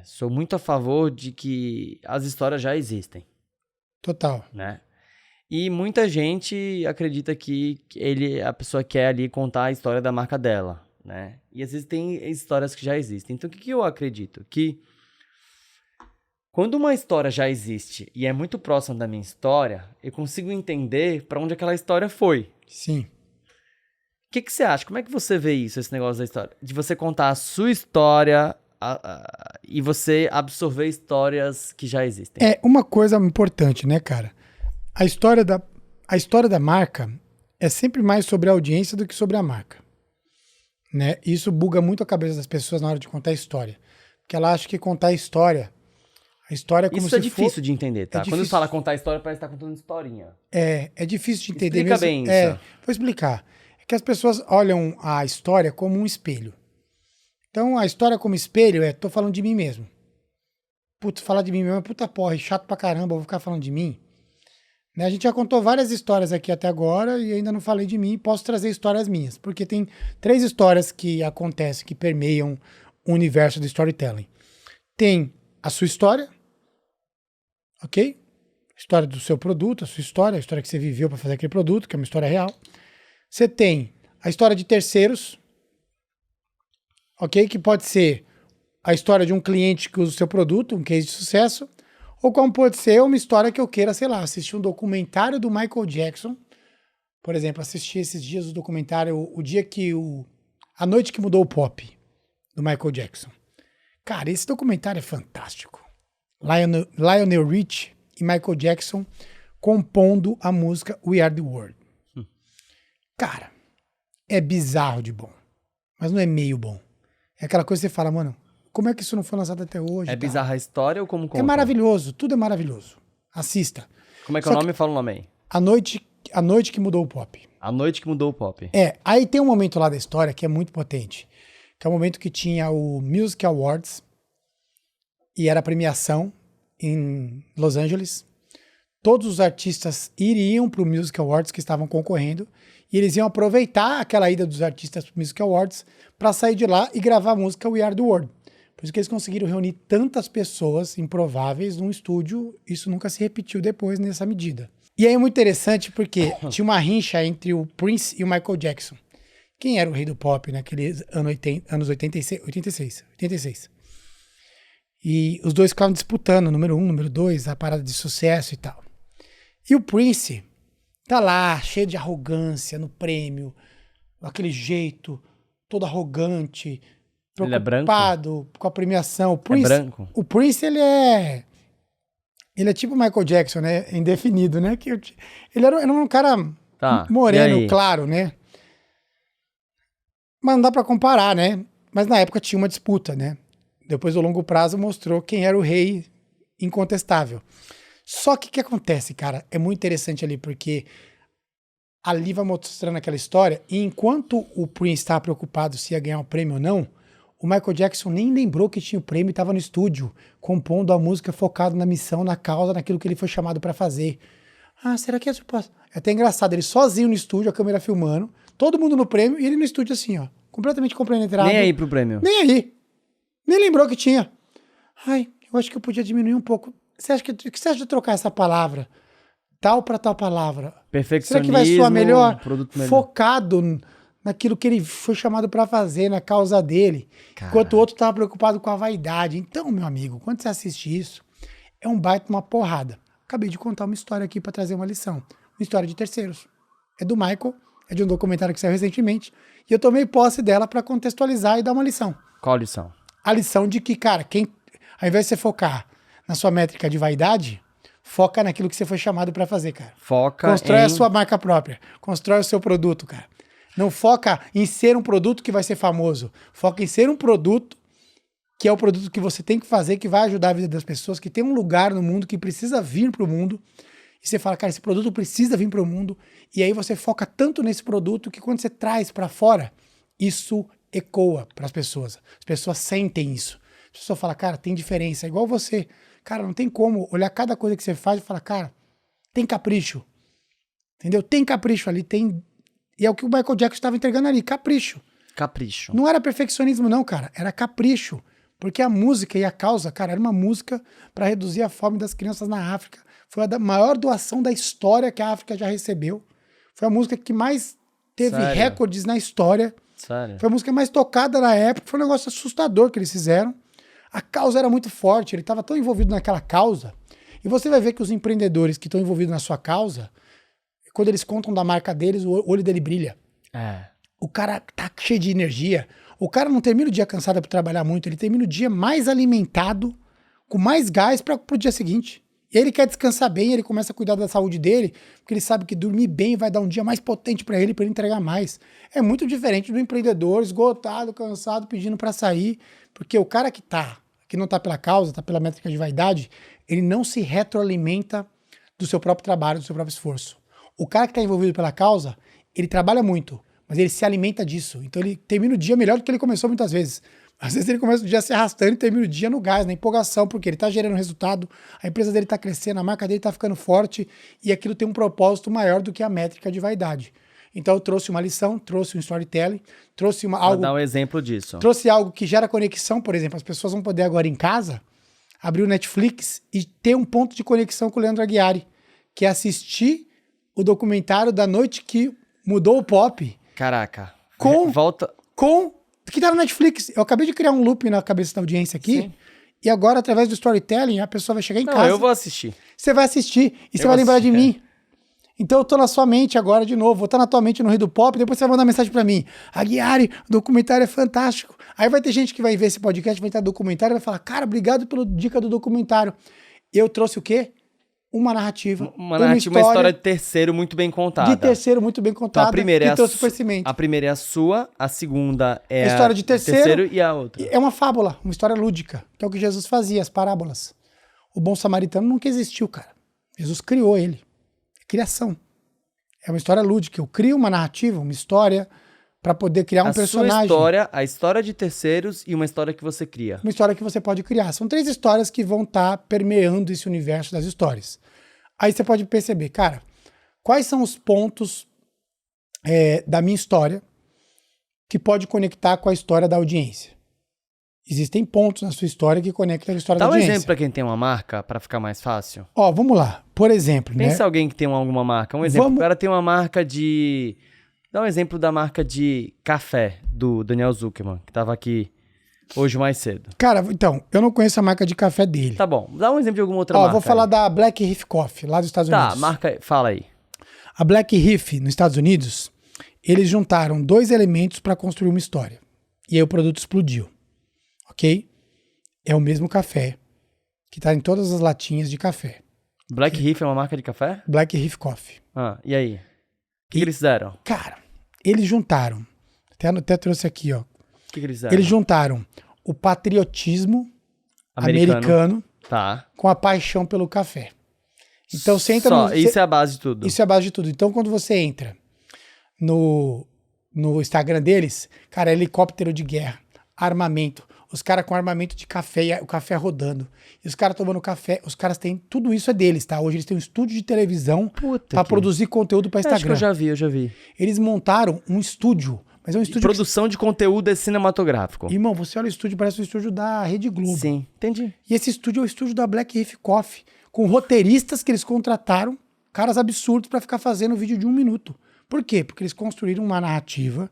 sou muito a favor de que as histórias já existem. Total. Né? E muita gente acredita que a pessoa quer ali contar a história da marca dela. Né? E às vezes tem histórias que já existem. Então o que eu acredito? Que quando uma história já existe e é muito próxima da minha história, eu consigo entender para onde aquela história foi. Sim. O que você acha? Como é que você vê isso, esse negócio da história? De você contar a sua história e você absorver histórias que já existem. É uma coisa importante, né, cara? A história da marca é sempre mais sobre a audiência do que sobre a marca. Né? Isso buga muito a cabeça das pessoas na hora de contar a história. Porque ela acha que contar a história é como isso se é difícil de entender, tá? Quando difícil. fala contar a história, parece que tá contando historinha. É difícil de entender. Explica bem isso. Vou explicar. É que as pessoas olham a história como um espelho. Então, a história como espelho tô falando de mim mesmo. Putz, falar de mim mesmo é puta porra, é chato pra caramba, eu vou ficar falando de mim. Né? A gente já contou várias histórias aqui até agora e ainda não falei de mim, posso trazer histórias minhas, porque tem 3 histórias que acontecem, que permeiam o universo do storytelling. Tem a sua história, ok? História do seu produto, a sua história, a história que você viveu para fazer aquele produto, que é uma história real. Você tem a história de terceiros, ok? Que pode ser a história de um cliente que usa o seu produto, um case de sucesso, ou como pode ser uma história que eu queira, sei lá, assistir um documentário do Michael Jackson. Por exemplo, assisti esses dias o documentário A Noite que Mudou o Pop, do Michael Jackson. Cara, esse documentário é fantástico. Lionel Richie e Michael Jackson compondo a música We Are The World. Cara, é bizarro de bom, mas não é meio bom. É aquela coisa que você fala, mano, como é que isso não foi lançado até hoje? É bizarra a história ou como conta? É maravilhoso, tudo é maravilhoso. Assista. Como é que é o nome? Fala o nome aí. A Noite que Mudou o Pop. A Noite que Mudou o Pop. Aí tem um momento lá da história que é muito potente, que é o momento que tinha o Music Awards e era a premiação em Los Angeles. Todos os artistas iriam para o Music Awards que estavam concorrendo e eles iam aproveitar aquela ida dos artistas para o Music Awards para sair de lá e gravar a música We Are The World. Por isso que eles conseguiram reunir tantas pessoas improváveis num estúdio. Isso nunca se repetiu depois nessa medida. E aí é muito interessante porque tinha uma rincha entre o Prince e o Michael Jackson. Quem era o rei do pop naqueles anos 86? E os dois ficavam disputando, número 1, número 2, a parada de sucesso e tal. E o Prince tá lá, cheio de arrogância no prêmio, aquele jeito, todo arrogante, ele é branco? preocupado com a premiação. O Prince, é branco? O Prince, ele é tipo o Michael Jackson, né? Indefinido, né? Ele era um cara moreno, claro, né? Mas não dá pra comparar, né? Mas na época tinha uma disputa, né? Depois, o longo prazo, mostrou quem era o rei incontestável. Só que o que acontece, cara? É muito interessante ali, porque ali vai mostrando aquela história, e enquanto o Prince estava preocupado se ia ganhar um prêmio ou não, o Michael Jackson nem lembrou que tinha o prêmio e estava no estúdio, compondo a música focado na missão, na causa, naquilo que ele foi chamado para fazer. Será que é surpresa? É até engraçado, ele sozinho no estúdio, a câmera filmando, todo mundo no prêmio, e ele no estúdio assim, ó, completamente compenetrado. Nem aí pro prêmio. Nem aí. Nem lembrou que tinha. Eu acho que eu podia diminuir um pouco. O que você acha de trocar essa palavra? Tal para tal palavra. Perfeccionismo. Será que vai soar melhor? Produto melhor. Focado naquilo que ele foi chamado para fazer, na causa dele. Caraca. Enquanto o outro estava preocupado com a vaidade. Então, meu amigo, quando você assiste isso, é um baita uma porrada. Acabei de contar uma história aqui para trazer uma lição. Uma história de terceiros. é do Michael, é de um documentário que saiu recentemente, e eu tomei posse dela para contextualizar e dar uma lição. Qual a lição? A lição de que, cara, ao invés de você focar na sua métrica de vaidade, foca naquilo que você foi chamado para fazer, cara. Constrói a sua marca própria, constrói o seu produto, cara. Não foca em ser um produto que vai ser famoso, foca em ser um produto que é o produto que você tem que fazer, que vai ajudar a vida das pessoas, que tem um lugar no mundo, que precisa vir para o mundo. E você fala, cara, esse produto precisa vir para o mundo. E aí você foca tanto nesse produto que quando você traz para fora, isso ecoa para as pessoas. As pessoas sentem isso. As pessoas falam, cara, tem diferença. É igual você. Cara, não tem como olhar cada coisa que você faz e falar, cara, tem capricho. Entendeu? Tem capricho ali, tem... E é o que o Michael Jackson estava entregando ali, capricho. Capricho. Não era perfeccionismo não, cara. Era capricho. Porque a música e a causa, cara, era uma música para reduzir a fome das crianças na África. Foi a maior doação da história que a África já recebeu. Foi a música que mais teve recordes na história. Sério? Foi a música mais tocada na época. Foi um negócio assustador que eles fizeram. A causa era muito forte. Ele estava tão envolvido naquela causa. E você vai ver que os empreendedores que estão envolvidos na sua causa, quando eles contam da marca deles, o olho dele brilha. O cara tá cheio de energia. O cara não termina o dia cansado para trabalhar muito, ele termina o dia mais alimentado, com mais gás para o dia seguinte. E ele quer descansar bem, ele começa a cuidar da saúde dele, porque ele sabe que dormir bem vai dar um dia mais potente para ele entregar mais. É muito diferente do empreendedor esgotado, cansado, pedindo para sair, porque o cara que não tá pela causa, tá pela métrica de vaidade, ele não se retroalimenta do seu próprio trabalho, do seu próprio esforço. O cara que tá envolvido pela causa, ele trabalha muito, mas ele se alimenta disso. Então ele termina o dia melhor do que ele começou muitas vezes. Às vezes ele começa o dia se arrastando e termina o dia no gás, na empolgação, porque ele tá gerando resultado, a empresa dele tá crescendo, a marca dele tá ficando forte e aquilo tem um propósito maior do que a métrica de vaidade. Então eu trouxe uma lição, trouxe um storytelling, trouxe algo... dar um exemplo disso. Trouxe algo que gera conexão, por exemplo, as pessoas vão poder agora em casa abrir o Netflix e ter um ponto de conexão com o Leandro Aguiari, que é assistir o documentário da noite que mudou o pop. Caraca. Volta. Que tá no Netflix. Eu acabei de criar um loop na cabeça da audiência aqui. Sim. E agora, através do storytelling, a pessoa vai chegar em casa. Eu vou assistir. Você vai assistir e você vai lembrar de mim. Então eu tô na sua mente agora de novo. Vou estar na tua mente no Rio do Pop. Depois você vai mandar mensagem pra mim. Aguiari, o documentário é fantástico. Aí vai ter gente que vai ver esse podcast, vai entrar no documentário e vai falar, cara, obrigado pela dica do documentário. Eu trouxe o quê? Uma narrativa. Uma história de terceiro muito bem contada. De terceiro muito bem contada. Então, a primeira é a primeira é a sua, a segunda é a história de terceiro e a outra. É uma fábula, uma história lúdica, que é o que Jesus fazia, as parábolas. O bom samaritano nunca existiu, cara. Jesus criou ele. É criação. É uma história lúdica. Eu crio uma narrativa, uma história, para poder criar um personagem. Sua história, a história de terceiros e uma história que você cria. Uma história que você pode criar. São 3 histórias que vão estar permeando esse universo das histórias. Aí você pode perceber, cara, quais são os pontos da minha história que pode conectar com a história da audiência. Existem pontos na sua história que conectam a história da audiência. Dá um exemplo para quem tem uma marca, para ficar mais fácil. Ó, vamos lá. Por exemplo, Pensa alguém que tem alguma marca. Um exemplo, o cara tem uma marca de... Dá um exemplo da marca de café do Daniel Zuckerman, que tava aqui hoje mais cedo. Cara, então, eu não conheço a marca de café dele. Tá bom, dá um exemplo de alguma outra marca. Vou falar da Black Reef Coffee, lá dos Estados Unidos. Tá, marca, fala aí. A Black Reef, nos Estados Unidos, eles juntaram 2 elementos para construir uma história. E aí o produto explodiu. Ok? É o mesmo café que tá em todas as latinhas de café. Black Reef é uma marca de café? Black Reef Coffee. E aí? O que eles fizeram? Cara, eles juntaram, até trouxe aqui, ó. O que eles fizeram? Eles juntaram o patriotismo americano com a paixão pelo café. Então você entra isso é a base de tudo. Isso é a base de tudo. Então quando você entra no Instagram deles, cara, helicóptero de guerra, armamento, os caras com armamento de café, o café rodando, e os caras tomando café, os caras têm, tudo isso é deles, tá? Hoje eles têm um estúdio de televisão pra produzir conteúdo pra Instagram. Acho que eu já vi. Eles montaram um estúdio, mas é um estúdio... Produção de conteúdo cinematográfico. Irmão, você olha o estúdio, parece um estúdio da Rede Globo. Sim, entendi. E esse estúdio é o estúdio da Black Reef Coffee, com roteiristas que eles contrataram, caras absurdos pra ficar fazendo vídeo de 1 minuto. Por quê? Porque eles construíram uma narrativa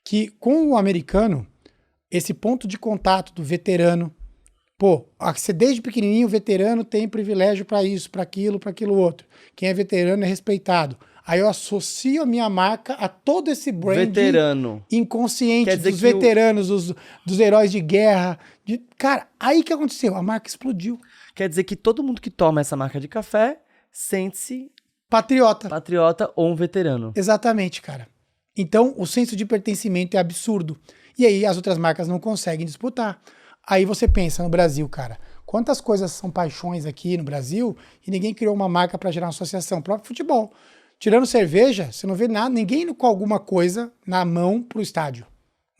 que, com o americano, esse ponto de contato do veterano, você desde pequenininho, o veterano tem privilégio para isso, para aquilo outro. Quem é veterano é respeitado. Aí eu associo a minha marca a todo esse brand Veterano. inconsciente dos veteranos, dos heróis de guerra. Cara, aí que aconteceu? A marca explodiu. Quer dizer que todo mundo que toma essa marca de café sente-se patriota ou um veterano. Exatamente, cara. Então, o senso de pertencimento é absurdo. E aí as outras marcas não conseguem disputar. Aí você pensa no Brasil, cara, quantas coisas são paixões aqui no Brasil e ninguém criou uma marca para gerar uma associação. O próprio futebol. Tirando cerveja, você não vê nada, ninguém indo com alguma coisa na mão pro estádio.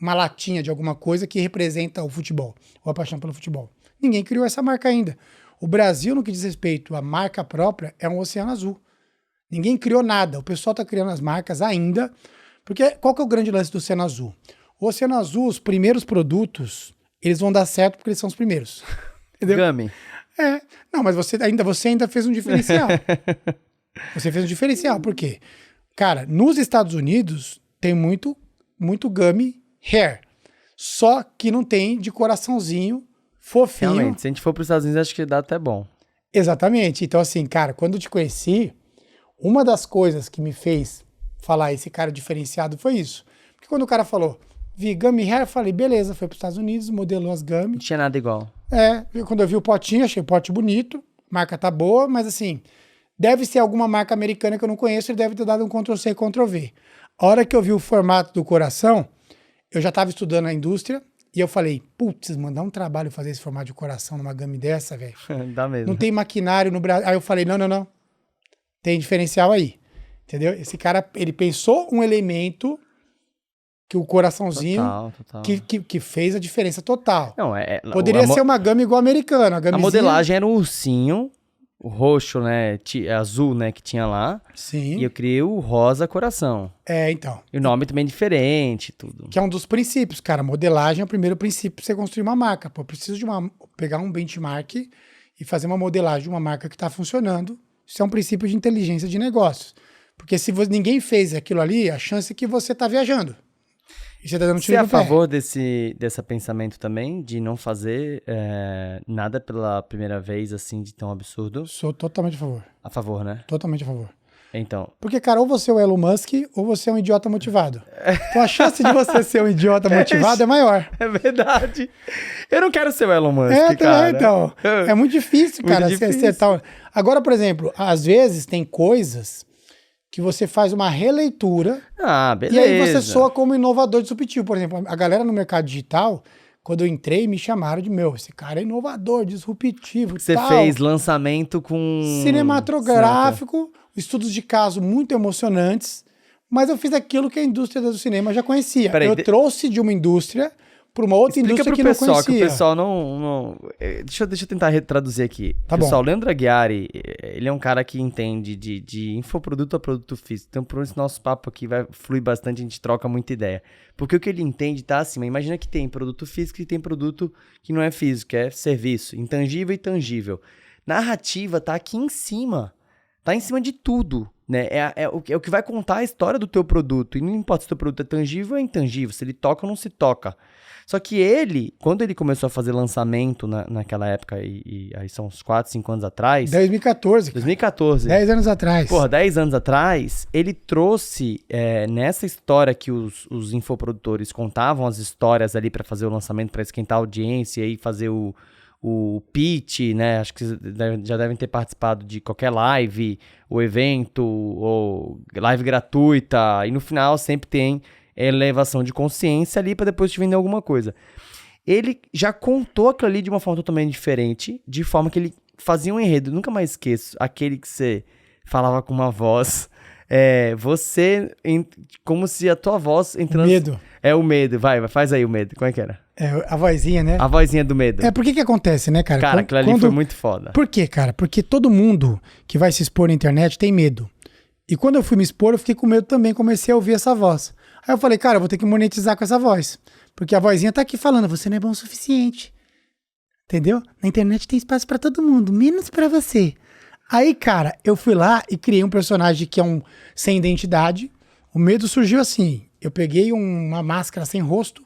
Uma latinha de alguma coisa que representa o futebol, ou a paixão pelo futebol. Ninguém criou essa marca ainda. O Brasil, no que diz respeito à marca própria, é um oceano azul. Ninguém criou nada. O pessoal está criando as marcas ainda. Porque qual que é o grande lance do Oceano Azul? O Oceano Azul, os primeiros produtos, eles vão dar certo porque eles são os primeiros. Entendeu? Gummy. Não, mas você ainda fez um diferencial. Você fez um diferencial. Por quê? Cara, nos Estados Unidos tem muito Gummy Hair. Só que não tem de coraçãozinho, fofinho. Realmente, se a gente for para os Estados Unidos, acho que dá até bom. Exatamente. Então, assim, cara, quando eu te conheci, uma das coisas que me fez falar esse cara diferenciado foi isso. Porque quando o cara falou, vi Gummy Hair, eu falei, beleza, foi para os Estados Unidos, modelou as Gummy. Não tinha nada igual. Quando eu vi o potinho, achei o pote bonito, marca tá boa, mas assim, deve ser alguma marca americana que eu não conheço, ele deve ter dado um Ctrl+C e Ctrl+V. A hora que eu vi o formato do coração, eu já estava estudando a indústria, e eu falei, putz, mano, dá um trabalho fazer esse formato de coração numa Gummy dessa, velho. Dá mesmo. Não tem maquinário no Brasil. Aí eu falei, não. Tem diferencial aí. Entendeu? Esse cara, ele pensou um elemento que o coraçãozinho Total. Que fez a diferença total. Não, Poderia ser uma Gummy igual americana. A modelagem era um ursinho, o roxo, né, azul, né, que tinha lá. Sim. E eu criei o rosa coração. Então. E o nome também diferente, tudo. Que é um dos princípios, cara. Modelagem é o primeiro princípio pra você construir uma marca. Pô, eu preciso pegar um benchmark e fazer uma modelagem de uma marca que tá funcionando. Isso é um princípio de inteligência de negócios. Porque se ninguém fez aquilo ali, a chance é que você tá viajando. E você tá dando tiro no pé. Você é a favor desse pensamento também, de não fazer nada pela primeira vez, assim, de tão absurdo? Sou totalmente a favor. A favor, né? Totalmente a favor. Então. Porque, cara, ou você é o Elon Musk, ou você é um idiota motivado. Então a chance de você ser um idiota motivado é maior. É verdade. Eu não quero ser o Elon Musk, cara. Então. É muito difícil, cara. Agora, por exemplo, às vezes tem coisas que você faz uma releitura. Beleza. E aí você soa como inovador disruptivo. Por exemplo, a galera no mercado digital, quando eu entrei, me chamaram de, esse cara é inovador, disruptivo. Você fez lançamento com... cinematográfico, estudos de caso muito emocionantes, mas eu fiz aquilo que a indústria do cinema já conhecia. Eu trouxe de uma indústria para uma outra indústria que não conhecia. Explica pro pessoal, que o pessoal não... Deixa eu tentar retraduzir aqui. Tá pessoal, bom. Leandro Aguiari, ele é um cara que entende de infoproduto a produto físico. Então, por esse nosso papo aqui vai fluir bastante, a gente troca muita ideia. Porque o que ele entende tá acima. Imagina que tem produto físico e tem produto que não é físico, que é serviço, intangível e tangível. Narrativa tá aqui em cima. Tá em cima de tudo, né? É o que vai contar a história do teu produto. E não importa se o teu produto é tangível ou intangível, se ele toca ou não se toca. Só que ele, quando ele começou a fazer lançamento naquela época, e aí são uns 4, 5 anos atrás... 2014. 2014. 10 anos atrás. 10 anos atrás, ele trouxe nessa história que os infoprodutores contavam as histórias ali para fazer o lançamento, para esquentar a audiência e fazer o pitch, né? Acho que já devem ter participado de qualquer live, ou evento, ou live gratuita. E no final sempre tem elevação de consciência ali para depois te vender alguma coisa. Ele já contou aquilo ali de uma forma totalmente diferente, de forma que ele fazia um enredo. Nunca mais esqueço aquele que você falava com uma voz... como se a tua voz entrando... Medo. É o medo. Vai, faz aí o medo. Como é que era? A vozinha, né? A vozinha do medo. Por que acontece, né, cara? Cara, aquilo ali foi muito foda. Por quê, cara? Porque todo mundo que vai se expor na internet tem medo. E quando eu fui me expor, eu fiquei com medo também, comecei a ouvir essa voz. Aí eu falei, cara, eu vou ter que monetizar com essa voz. Porque a vozinha tá aqui falando, você não é bom o suficiente. Entendeu? Na internet tem espaço pra todo mundo, menos pra você. Aí, cara, eu fui lá e criei um personagem que é sem identidade. O medo surgiu assim. Eu peguei uma máscara sem rosto,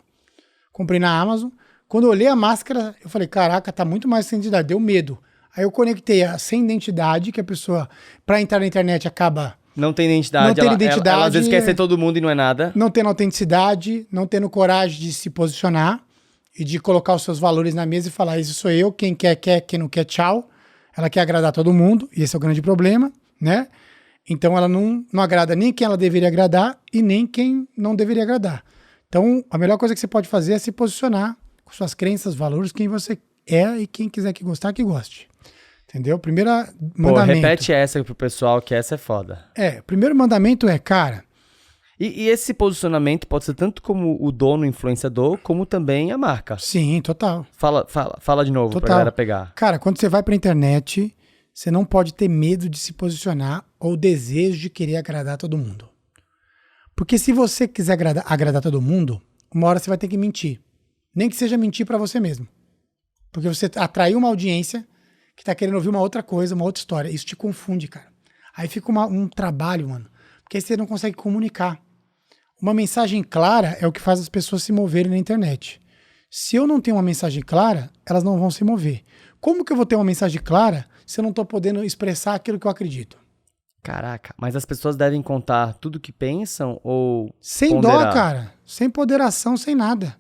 comprei na Amazon. Quando eu olhei a máscara, eu falei, caraca, tá muito mais sem identidade. Deu medo. Aí eu conectei a sem identidade, que a pessoa, pra entrar na internet, acaba Não tem identidade. Não tem identidade. Ela às vezes quer ser todo mundo e não é nada. Não tendo autenticidade, não tendo coragem de se posicionar e de colocar os seus valores na mesa e falar, isso sou eu, quem quer, quem não quer, tchau. Ela quer agradar todo mundo, e esse é o grande problema, né? Então ela não agrada nem quem ela deveria agradar e nem quem não deveria agradar. Então a melhor coisa que você pode fazer é se posicionar com suas crenças, valores, quem você é e quem quiser que gostar, que goste. Entendeu? Primeiro mandamento. Repete essa pro pessoal, que essa é foda. Primeiro mandamento é, cara... E esse posicionamento pode ser tanto como o dono, influenciador, como também a marca. Sim, total. Fala de novo pra galera pegar. Cara, quando você vai pra internet, você não pode ter medo de se posicionar ou desejo de querer agradar todo mundo. Porque se você quiser agradar todo mundo, uma hora você vai ter que mentir. Nem que seja mentir pra você mesmo. Porque você atraiu uma audiência que tá querendo ouvir uma outra coisa, uma outra história. Isso te confunde, cara. Aí fica um trabalho, mano. Porque aí você não consegue comunicar. Uma mensagem clara é o que faz as pessoas se moverem na internet. Se eu não tenho uma mensagem clara, elas não vão se mover. Como que eu vou ter uma mensagem clara se eu não tô podendo expressar aquilo que eu acredito? Caraca, mas as pessoas devem contar tudo que pensam ou sem ponderar? Dó, cara. Sem ponderação, sem nada.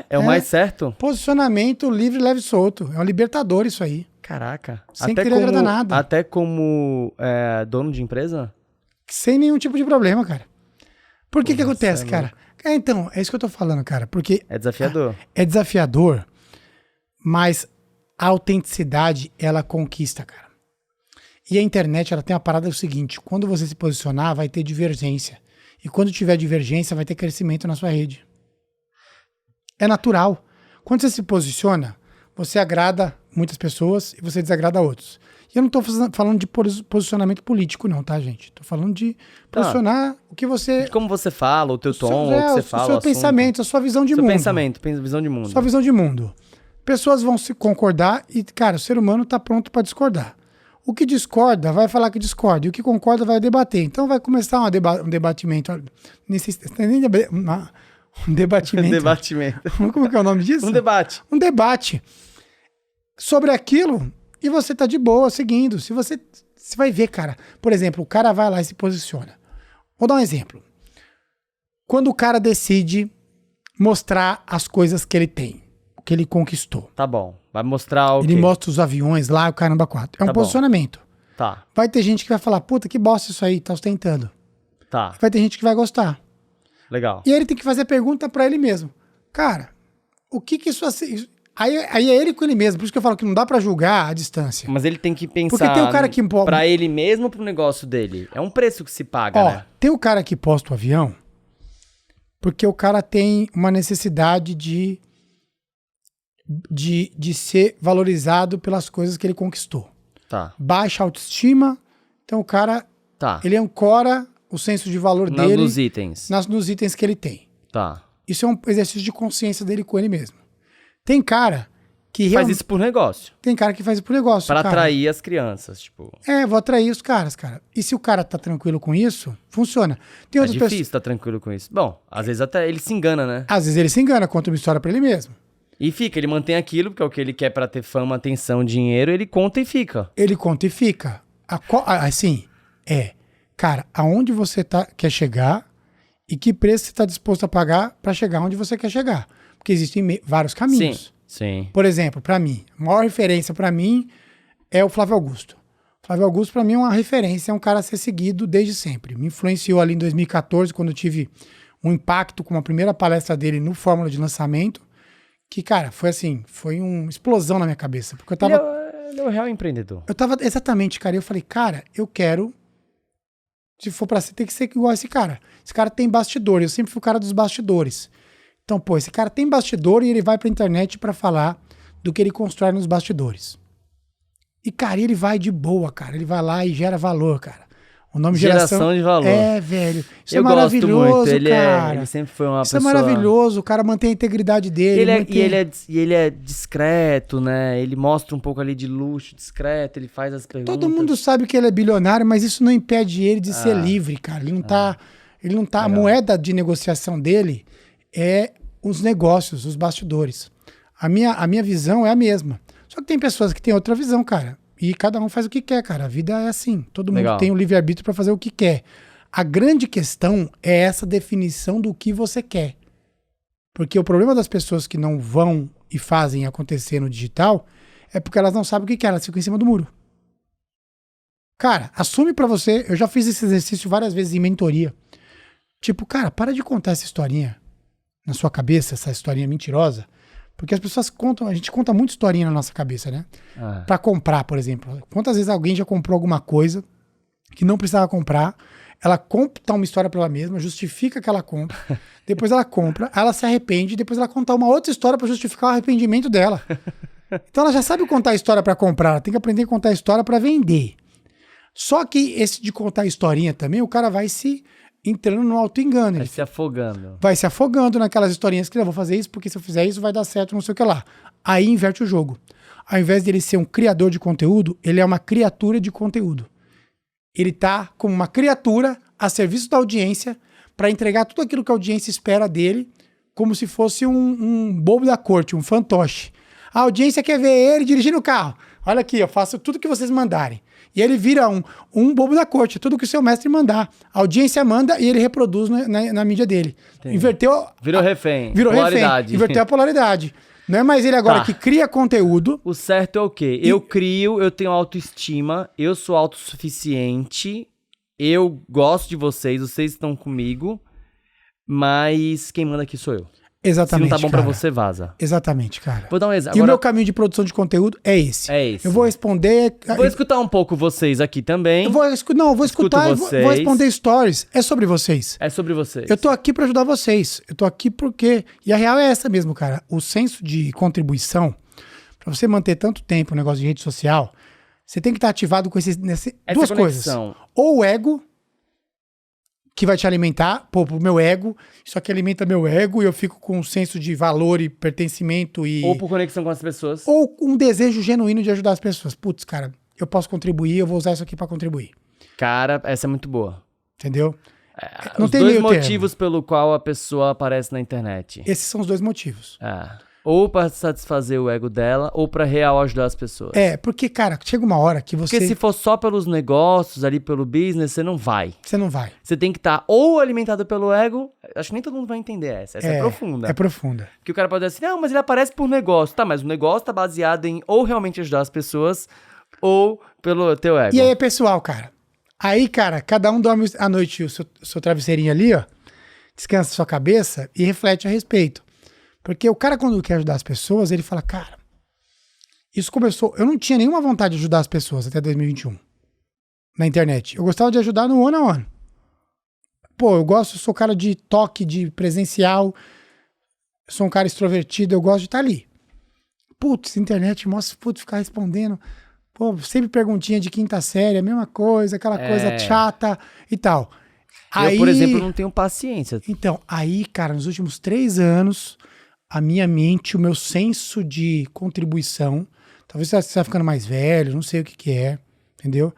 É o mais certo? Posicionamento livre, leve e solto. É um libertador isso aí. Caraca. Sem querer agradar nada. Até como dono de empresa? Sem nenhum tipo de problema, cara. Por que acontece, cara? Então, é isso que eu tô falando, cara. Porque é desafiador. É desafiador, mas a autenticidade, ela conquista, cara. E a internet, ela tem a parada do seguinte, quando você se posicionar, vai ter divergência. E quando tiver divergência, vai ter crescimento na sua rede. É natural. Quando você se posiciona, você agrada muitas pessoas e você desagrada outros. E eu não tô falando de posicionamento político, não, tá, gente? Tô falando de posicionar o que você... De como você fala, o teu tom, o que você fala. O seu pensamento, a sua visão de mundo. Seu pensamento, visão de mundo. Sua visão de mundo. Pessoas vão se concordar e, cara, o ser humano tá pronto para discordar. O que discorda vai falar que discorda, e o que concorda vai debater. Então vai começar um debatimento. Um debatimento. Debatimento. Como que é o nome disso? Um debate. Um debate sobre aquilo e você tá de boa seguindo. Se você vai ver, cara. Por exemplo, o cara vai lá e se posiciona. Vou dar um exemplo. Quando o cara decide mostrar as coisas que ele tem, o que ele conquistou. Tá bom. Vai mostrar o Ele mostra os aviões lá, o caramba 4. É um posicionamento. Tá. Vai ter gente que vai falar, puta, que bosta isso aí, tá ostentando. Tá. Vai ter gente que vai gostar. Legal. E aí ele tem que fazer a pergunta pra ele mesmo. Cara, o que isso... Aí é ele com ele mesmo. Por isso que eu falo que não dá pra julgar a distância. Mas ele tem que pensar... Porque tem o cara que... Pra ele mesmo ou pro negócio dele? É um preço que se paga, né? Tem o cara que posta o avião porque o cara tem uma necessidade de ser valorizado pelas coisas que ele conquistou. Tá. Baixa autoestima. Então o cara... Tá. Ele ancora o senso de valor dele... Nos itens. Nos itens que ele tem. Tá. Isso é um exercício de consciência dele com ele mesmo. Tem cara que faz isso por negócio. Tem cara que faz isso por negócio, Para cara. atrair as crianças, tipo... Vou atrair os caras, cara. E se o cara tá tranquilo com isso, funciona. Tem outras difícil estar tranquilo com isso. Bom, às vezes até ele se engana, né? Às vezes ele se engana, conta uma história pra ele mesmo. E fica, ele mantém aquilo, porque é o que ele quer pra ter fama, atenção, dinheiro, ele conta e fica. Ele conta e fica. Assim, cara, aonde você quer chegar e que preço você tá disposto a pagar pra chegar onde você quer chegar. Porque existem vários caminhos. Sim. Por exemplo, pra mim, a maior referência pra mim é o Flávio Augusto. O Flávio Augusto, pra mim, é uma referência, é um cara a ser seguido desde sempre. Me influenciou ali em 2014, quando eu tive um impacto com a primeira palestra dele no Fórmula de Lançamento, que, cara, foi uma explosão na minha cabeça. Porque eu tava... Ele é o real empreendedor. Exatamente, cara. Eu falei, cara, eu quero... Se for pra ser, tem que ser igual a esse cara. Esse cara tem bastidores, eu sempre fui o cara dos bastidores. Então, esse cara tem bastidor e ele vai pra internet pra falar do que ele constrói nos bastidores. E, cara, ele vai de boa, cara. Ele vai lá e gera valor, cara. O nome Geração de valor. Velho. Isso é maravilhoso, gosto muito. cara. Ele sempre foi uma Isso pessoa... é maravilhoso. O cara mantém a integridade dele. Ele é discreto, né? Ele mostra um pouco ali de luxo, discreto. Ele faz as perguntas. Todo mundo sabe que ele é bilionário, mas isso não impede ele de ser livre, cara. Ele não tá... Legal. A moeda de negociação dele é os negócios, os bastidores. A minha visão é a mesma. Só que tem pessoas que têm outra visão, cara. E cada um faz o que quer, cara. A vida é assim. Todo mundo tem o livre-arbítrio pra fazer o que quer. A grande questão é essa definição do que você quer. Porque o problema das pessoas que não vão e fazem acontecer no digital é porque elas não sabem o que querem, elas ficam em cima do muro. Cara, assume pra você, eu já fiz esse exercício várias vezes em mentoria. Tipo, cara, para de contar essa historinha na sua cabeça, essa historinha mentirosa, porque as pessoas contam, a gente conta muita historinha na nossa cabeça, né? Pra comprar, por exemplo. Quantas vezes alguém já comprou alguma coisa que não precisava comprar, ela conta uma história pra ela mesma, justifica que ela compra, depois ela compra, ela se arrepende, depois ela conta uma outra história pra justificar o arrependimento dela. Então ela já sabe contar a história pra comprar, ela tem que aprender a contar a história pra vender. Só que esse de contar historinha também, o cara vai se entrando no auto-engano. Vai se afogando. Vai se afogando naquelas historinhas que eu vou fazer isso, porque se eu fizer isso vai dar certo, não sei o que lá. Aí inverte o jogo. Ao invés de ele ser um criador de conteúdo, ele é uma criatura de conteúdo. Ele tá como uma criatura a serviço da audiência para entregar tudo aquilo que a audiência espera dele, como se fosse um bobo da corte, um fantoche. A audiência quer ver ele dirigindo o carro. Olha aqui, eu faço tudo que vocês mandarem. E ele vira um bobo da corte, tudo que o seu mestre mandar. A audiência manda e ele reproduz na mídia dele. Entendi. Inverteu. Virou refém. Virou polaridade. refém. Inverteu a polaridade. Não é mais ele agora que cria conteúdo. O certo é o quê? Eu crio, eu tenho autoestima, eu sou autossuficiente, eu gosto de vocês estão comigo, mas quem manda aqui sou eu. Exatamente. Se não tá bom cara. pra você, vaza. Exatamente, cara. Vou dar um exemplo. E o meu caminho de produção de conteúdo é esse. É esse. Eu vou responder. Vou escutar um pouco vocês aqui também. Eu vou escutar e vou responder stories. É sobre vocês. É sobre vocês. Eu tô aqui pra ajudar vocês. Eu tô aqui porque... E a real é essa mesmo, cara. O senso de contribuição, pra você manter tanto tempo o negócio de rede social, você tem que estar ativado com duas coisas. Ou o ego, que vai te alimentar, pro meu ego, isso aqui alimenta meu ego e eu fico com um senso de valor e pertencimento e... Ou por conexão com as pessoas. Ou um desejo genuíno de ajudar as pessoas. Putz, cara, eu posso contribuir, eu vou usar isso aqui pra contribuir. Cara, essa é muito boa. Entendeu? Não Os tem dois meio motivos termo. pelo qual a pessoa aparece na internet. Esses são os dois motivos. Ou pra satisfazer o ego dela, ou pra real ajudar as pessoas. Porque, cara, chega uma hora que você... Porque se for só pelos negócios, ali pelo business, você não vai. Você não vai. Você tem que estar ou alimentado pelo ego, acho que nem todo mundo vai entender essa. Essa é profunda. É profunda. Porque o cara pode dizer assim, não, mas ele aparece por negócio. Tá, mas o negócio tá baseado em ou realmente ajudar as pessoas, ou pelo teu ego. E aí é pessoal, cara. Aí, cara, cada um dorme à noite o seu travesseirinho ali, ó, descansa a sua cabeça e reflete a respeito. Porque o cara, quando quer ajudar as pessoas, ele fala, cara, isso começou... Eu não tinha nenhuma vontade de ajudar as pessoas até 2021, na internet. Eu gostava de ajudar no one-on-one. Pô, eu sou cara de toque, de presencial, sou um cara extrovertido, eu gosto de estar ali. Putz, internet, ficar respondendo... Pô, sempre perguntinha de quinta série, a mesma coisa, aquela coisa chata e tal. Eu, por exemplo, não tenho paciência. Então, aí, cara, nos últimos 3 anos, a minha mente, o meu senso de contribuição, talvez você está ficando mais velho, não sei o que é, entendeu?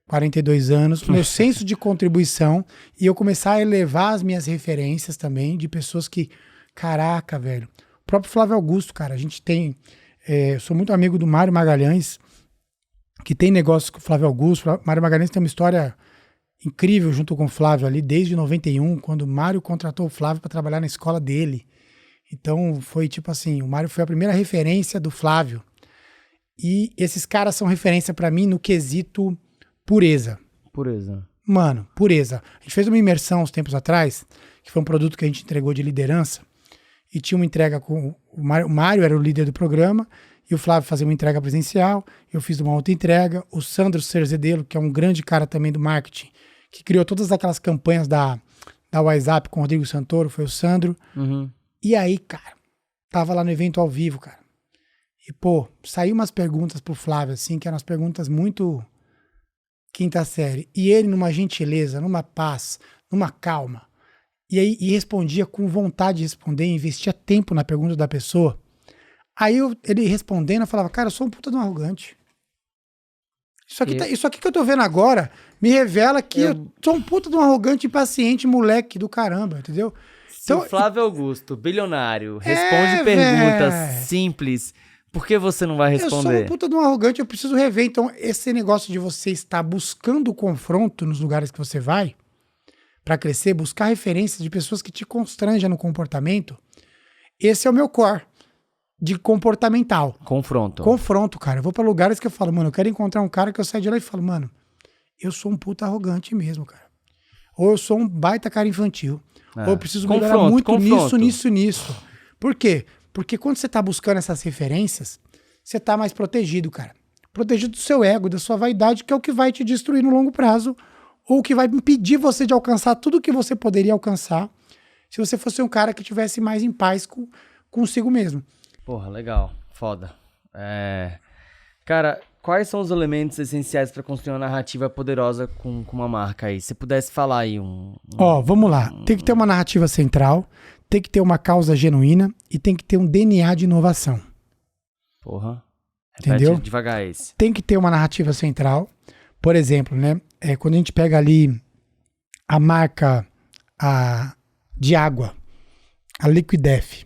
42 anos, o meu senso de contribuição e eu começar a elevar as minhas referências também de pessoas que, caraca, velho. O próprio Flávio Augusto, cara, a gente tem... eu sou muito amigo do Mário Magalhães, que tem negócio com o Flávio Augusto. O Mário Magalhães tem uma história incrível junto com o Flávio ali, desde 91, quando o Mário contratou o Flávio para trabalhar na escola dele. Então, foi tipo assim, o Mário foi a primeira referência do Flávio. E esses caras são referência para mim no quesito pureza. Pureza. Mano, pureza. A gente fez uma imersão uns tempos atrás, que foi um produto que a gente entregou de liderança, e tinha uma entrega com... O Mário era o líder do programa, e o Flávio fazia uma entrega presencial, eu fiz uma outra entrega, o Sandro Cerzedelo, que é um grande cara também do marketing, que criou todas aquelas campanhas da WhatsApp com o Rodrigo Santoro, foi o Sandro. Uhum. E aí, cara, tava lá no evento ao vivo, cara. E, pô, saiu umas perguntas pro Flávio, assim, que eram umas perguntas muito quinta série. E ele, numa gentileza, numa paz, numa calma, e respondia com vontade de responder, investia tempo na pergunta da pessoa. Aí ele respondendo, eu falava, cara, eu sou um puta de um arrogante. Isso aqui que eu tô vendo agora me revela que eu sou um puta de um arrogante, impaciente, moleque do caramba, entendeu? Se o Flávio Augusto, bilionário, responde perguntas simples, por que você não vai responder? Eu sou um puta de um arrogante, eu preciso rever. Então, esse negócio de você estar buscando o confronto nos lugares que você vai, para crescer, buscar referências de pessoas que te constrangem no comportamento, esse é o meu core de comportamental. Confronto, cara. Eu vou pra lugares que eu falo, mano, eu quero encontrar um cara que eu saio de lá e falo, mano, eu sou um puta arrogante mesmo, cara. Ou eu sou um baita cara infantil. Ou eu preciso melhorar muito nisso. Por quê? Porque quando você tá buscando essas referências, você tá mais protegido, cara. Protegido do seu ego, da sua vaidade, que é o que vai te destruir no longo prazo, ou que vai impedir você de alcançar tudo que você poderia alcançar se você fosse um cara que tivesse mais em paz consigo mesmo. Porra, legal. Foda. Cara, quais são os elementos essenciais para construir uma narrativa poderosa com uma marca aí? Se pudesse falar aí vamos lá. Tem que ter uma narrativa central, tem que ter uma causa genuína e tem que ter um DNA de inovação. Porra. Entendeu? Repete devagar esse. Tem que ter uma narrativa central. Por exemplo, né? Quando a gente pega ali a marca de água, a Liquidef.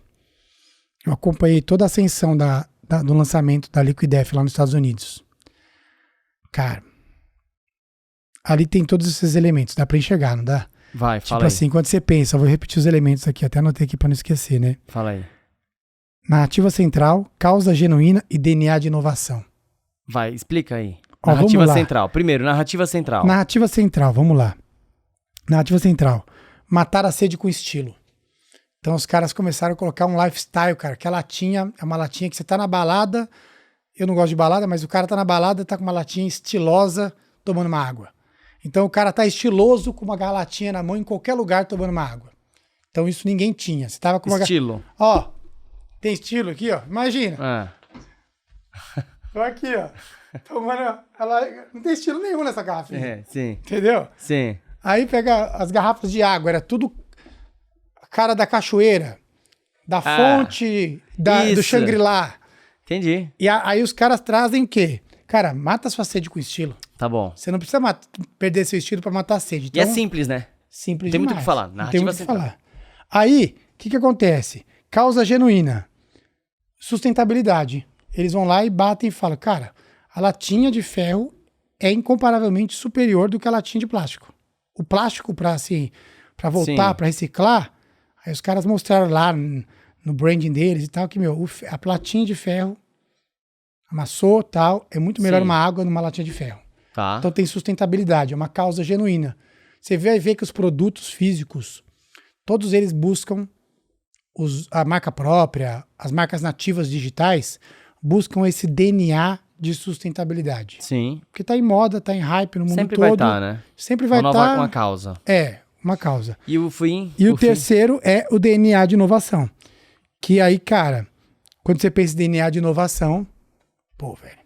Eu acompanhei toda a ascensão do lançamento da Liquidef lá nos Estados Unidos. Cara, ali tem todos esses elementos. Dá pra enxergar, não dá? Vai, fala tipo aí. Assim, quando você pensa, eu vou repetir os elementos aqui, até anotei aqui pra não esquecer, né? Fala aí. Narrativa central, causa genuína e DNA de inovação. Vai, explica aí. Narrativa central. Primeiro, narrativa central. Narrativa central, vamos lá. Narrativa central. Matar a sede com estilo. Então os caras começaram a colocar um lifestyle, cara. Que a latinha é uma latinha que você tá na balada. Eu não gosto de balada, mas o cara tá na balada, tá com uma latinha estilosa, tomando uma água. Então o cara tá estiloso com uma latinha na mão em qualquer lugar tomando uma água. Então isso ninguém tinha. Você tava com uma estilo. Ó, tem estilo aqui, ó. Imagina. Tô aqui, ó. Tomando. Não tem estilo nenhum nessa garrafinha. Sim. Entendeu? Sim. Aí pega as garrafas de água, era tudo a cara da cachoeira, da fonte, do Shangri-La. Entendi. E aí os caras trazem o quê? Cara, mata sua sede com estilo. Tá bom. Você não precisa perder seu estilo pra matar a sede. Então, e é simples, né? Simples tem demais. muito o que falar. Narrativa central. Falar. Aí, o que acontece? Causa genuína. Sustentabilidade. Eles vão lá e batem e falam, cara, a latinha de ferro é incomparavelmente superior do que a latinha de plástico. O plástico, para voltar, para reciclar, aí os caras mostraram lá no branding deles e tal, que, a latinha de ferro amassou tal, é muito melhor uma água numa latinha de ferro. Tá. Então tem sustentabilidade, é uma causa genuína. Você vai ver que os produtos físicos, todos eles buscam a marca própria, as marcas nativas digitais, buscam esse DNA de sustentabilidade. Sim. Porque tá em moda, tá em hype no mundo sempre todo. Sempre vai estar, né? Sempre vai estar. Uma causa. Uma causa. E o fim? E o terceiro é o DNA de inovação. Que aí, cara, quando você pensa em DNA de inovação, velho,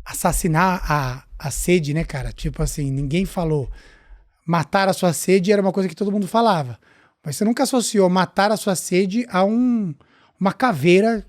assassinar a sede, né, cara? Tipo assim, ninguém falou matar a sua sede era uma coisa que todo mundo falava. Mas você nunca associou matar a sua sede a uma caveira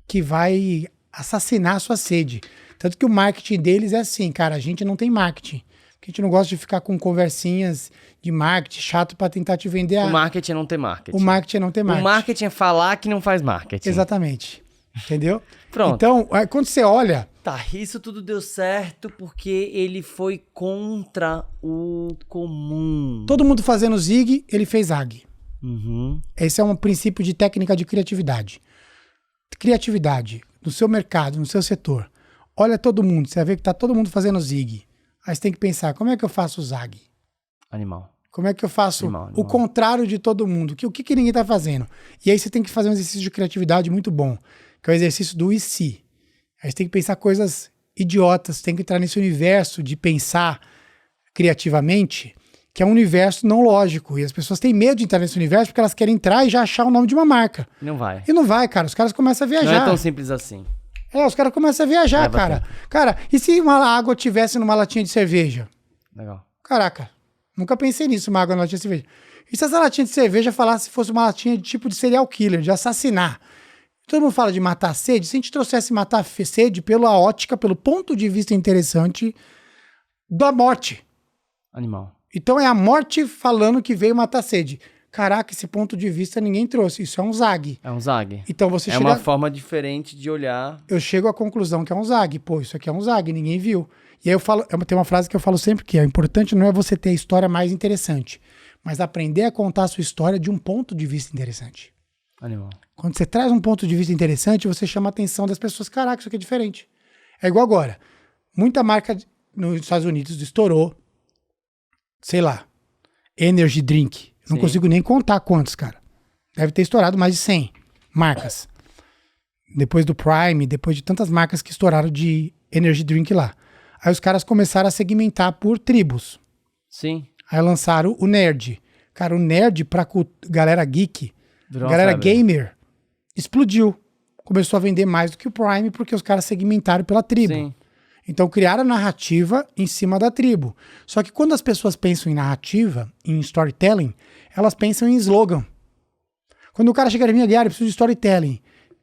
que vai assassinar a sua sede. Tanto que o marketing deles é assim, cara, a gente não tem marketing. A gente não gosta de ficar com conversinhas de marketing chato pra tentar te vender. O marketing é não ter marketing. O marketing é não ter marketing. O marketing é falar que não faz marketing. Exatamente. Entendeu? Pronto. Então, quando você olha... Tá, isso tudo deu certo porque ele foi contra o comum. Todo mundo fazendo zig, ele fez zag. Uhum. Esse é um princípio de técnica de criatividade. Criatividade no seu mercado, no seu setor. Olha todo mundo, você vai ver que tá todo mundo fazendo zig. Aí você tem que pensar, como é que eu faço o zag? Animal. Como é que eu faço o contrário de todo mundo? O que ninguém tá fazendo? E aí você tem que fazer um exercício de criatividade muito bom, que é o exercício do e se. Aí você tem que pensar coisas idiotas, tem que entrar nesse universo de pensar criativamente, que é um universo não lógico. E as pessoas têm medo de entrar nesse universo porque elas querem entrar e já achar o nome de uma marca. Não vai. E não vai, cara. Os caras começam a viajar. Não é tão simples assim. Os caras começam a viajar, cara. Cara, e se uma água tivesse numa latinha de cerveja? Legal. Caraca, nunca pensei nisso, uma água na latinha de cerveja. E se essa latinha de cerveja falasse se fosse uma latinha de tipo de serial killer, de assassinar? Todo mundo fala de matar a sede. Se a gente trouxesse matar a sede pela ótica, pelo ponto de vista interessante da morte. Animal. Então é a morte falando que veio matar a sede. caraca, esse ponto de vista ninguém trouxe. Isso é um zag. É um zag. Então você É chega... uma forma diferente de olhar. Eu chego à conclusão que é um zag. Pô, isso aqui é um zag, ninguém viu. E aí eu falo, tem uma frase que eu falo sempre que é: o importante não é você ter a história mais interessante, mas aprender a contar a sua história de um ponto de vista interessante. Animal. Quando você traz um ponto de vista interessante, você chama a atenção das pessoas. Caraca, isso aqui é diferente. É igual agora. Muita marca nos Estados Unidos estourou, sei lá, energy drink. Não Sim. consigo nem contar quantos, cara. Deve ter estourado mais de 100 marcas. Depois do Prime, depois de tantas marcas que estouraram de energy drink lá. Aí os caras começaram a segmentar por tribos. Sim. Aí lançaram o nerd. Cara, o nerd pra galera geek, Virou uma galera febre. gamer, explodiu. Começou a vender mais do que o Prime porque os caras segmentaram pela tribo. Sim. Então criaram a narrativa em cima da tribo. Só que quando as pessoas pensam em narrativa, em storytelling, elas pensam em slogan. Quando o cara chega em mim, eu preciso de storytelling,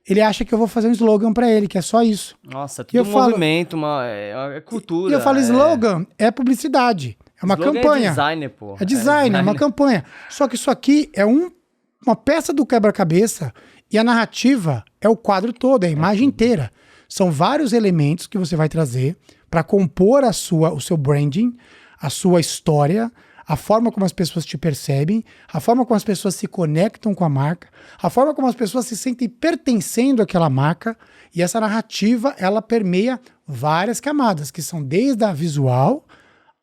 ele acha que eu vou fazer um slogan pra ele, que é só isso. Nossa, E tudo eu um falo- movimento, é cultura. E eu falo, slogan é publicidade, é uma Slogan campanha. É designer, pô. É design, é uma campanha. Só que isso aqui é uma peça do quebra-cabeça e a narrativa é o quadro todo, é a imagem inteira. São vários elementos que você vai trazer para compor o seu branding, a sua história, a forma como as pessoas te percebem, a forma como as pessoas se conectam com a marca, a forma como as pessoas se sentem pertencendo àquela marca. E essa narrativa, ela permeia várias camadas, que são desde a visual,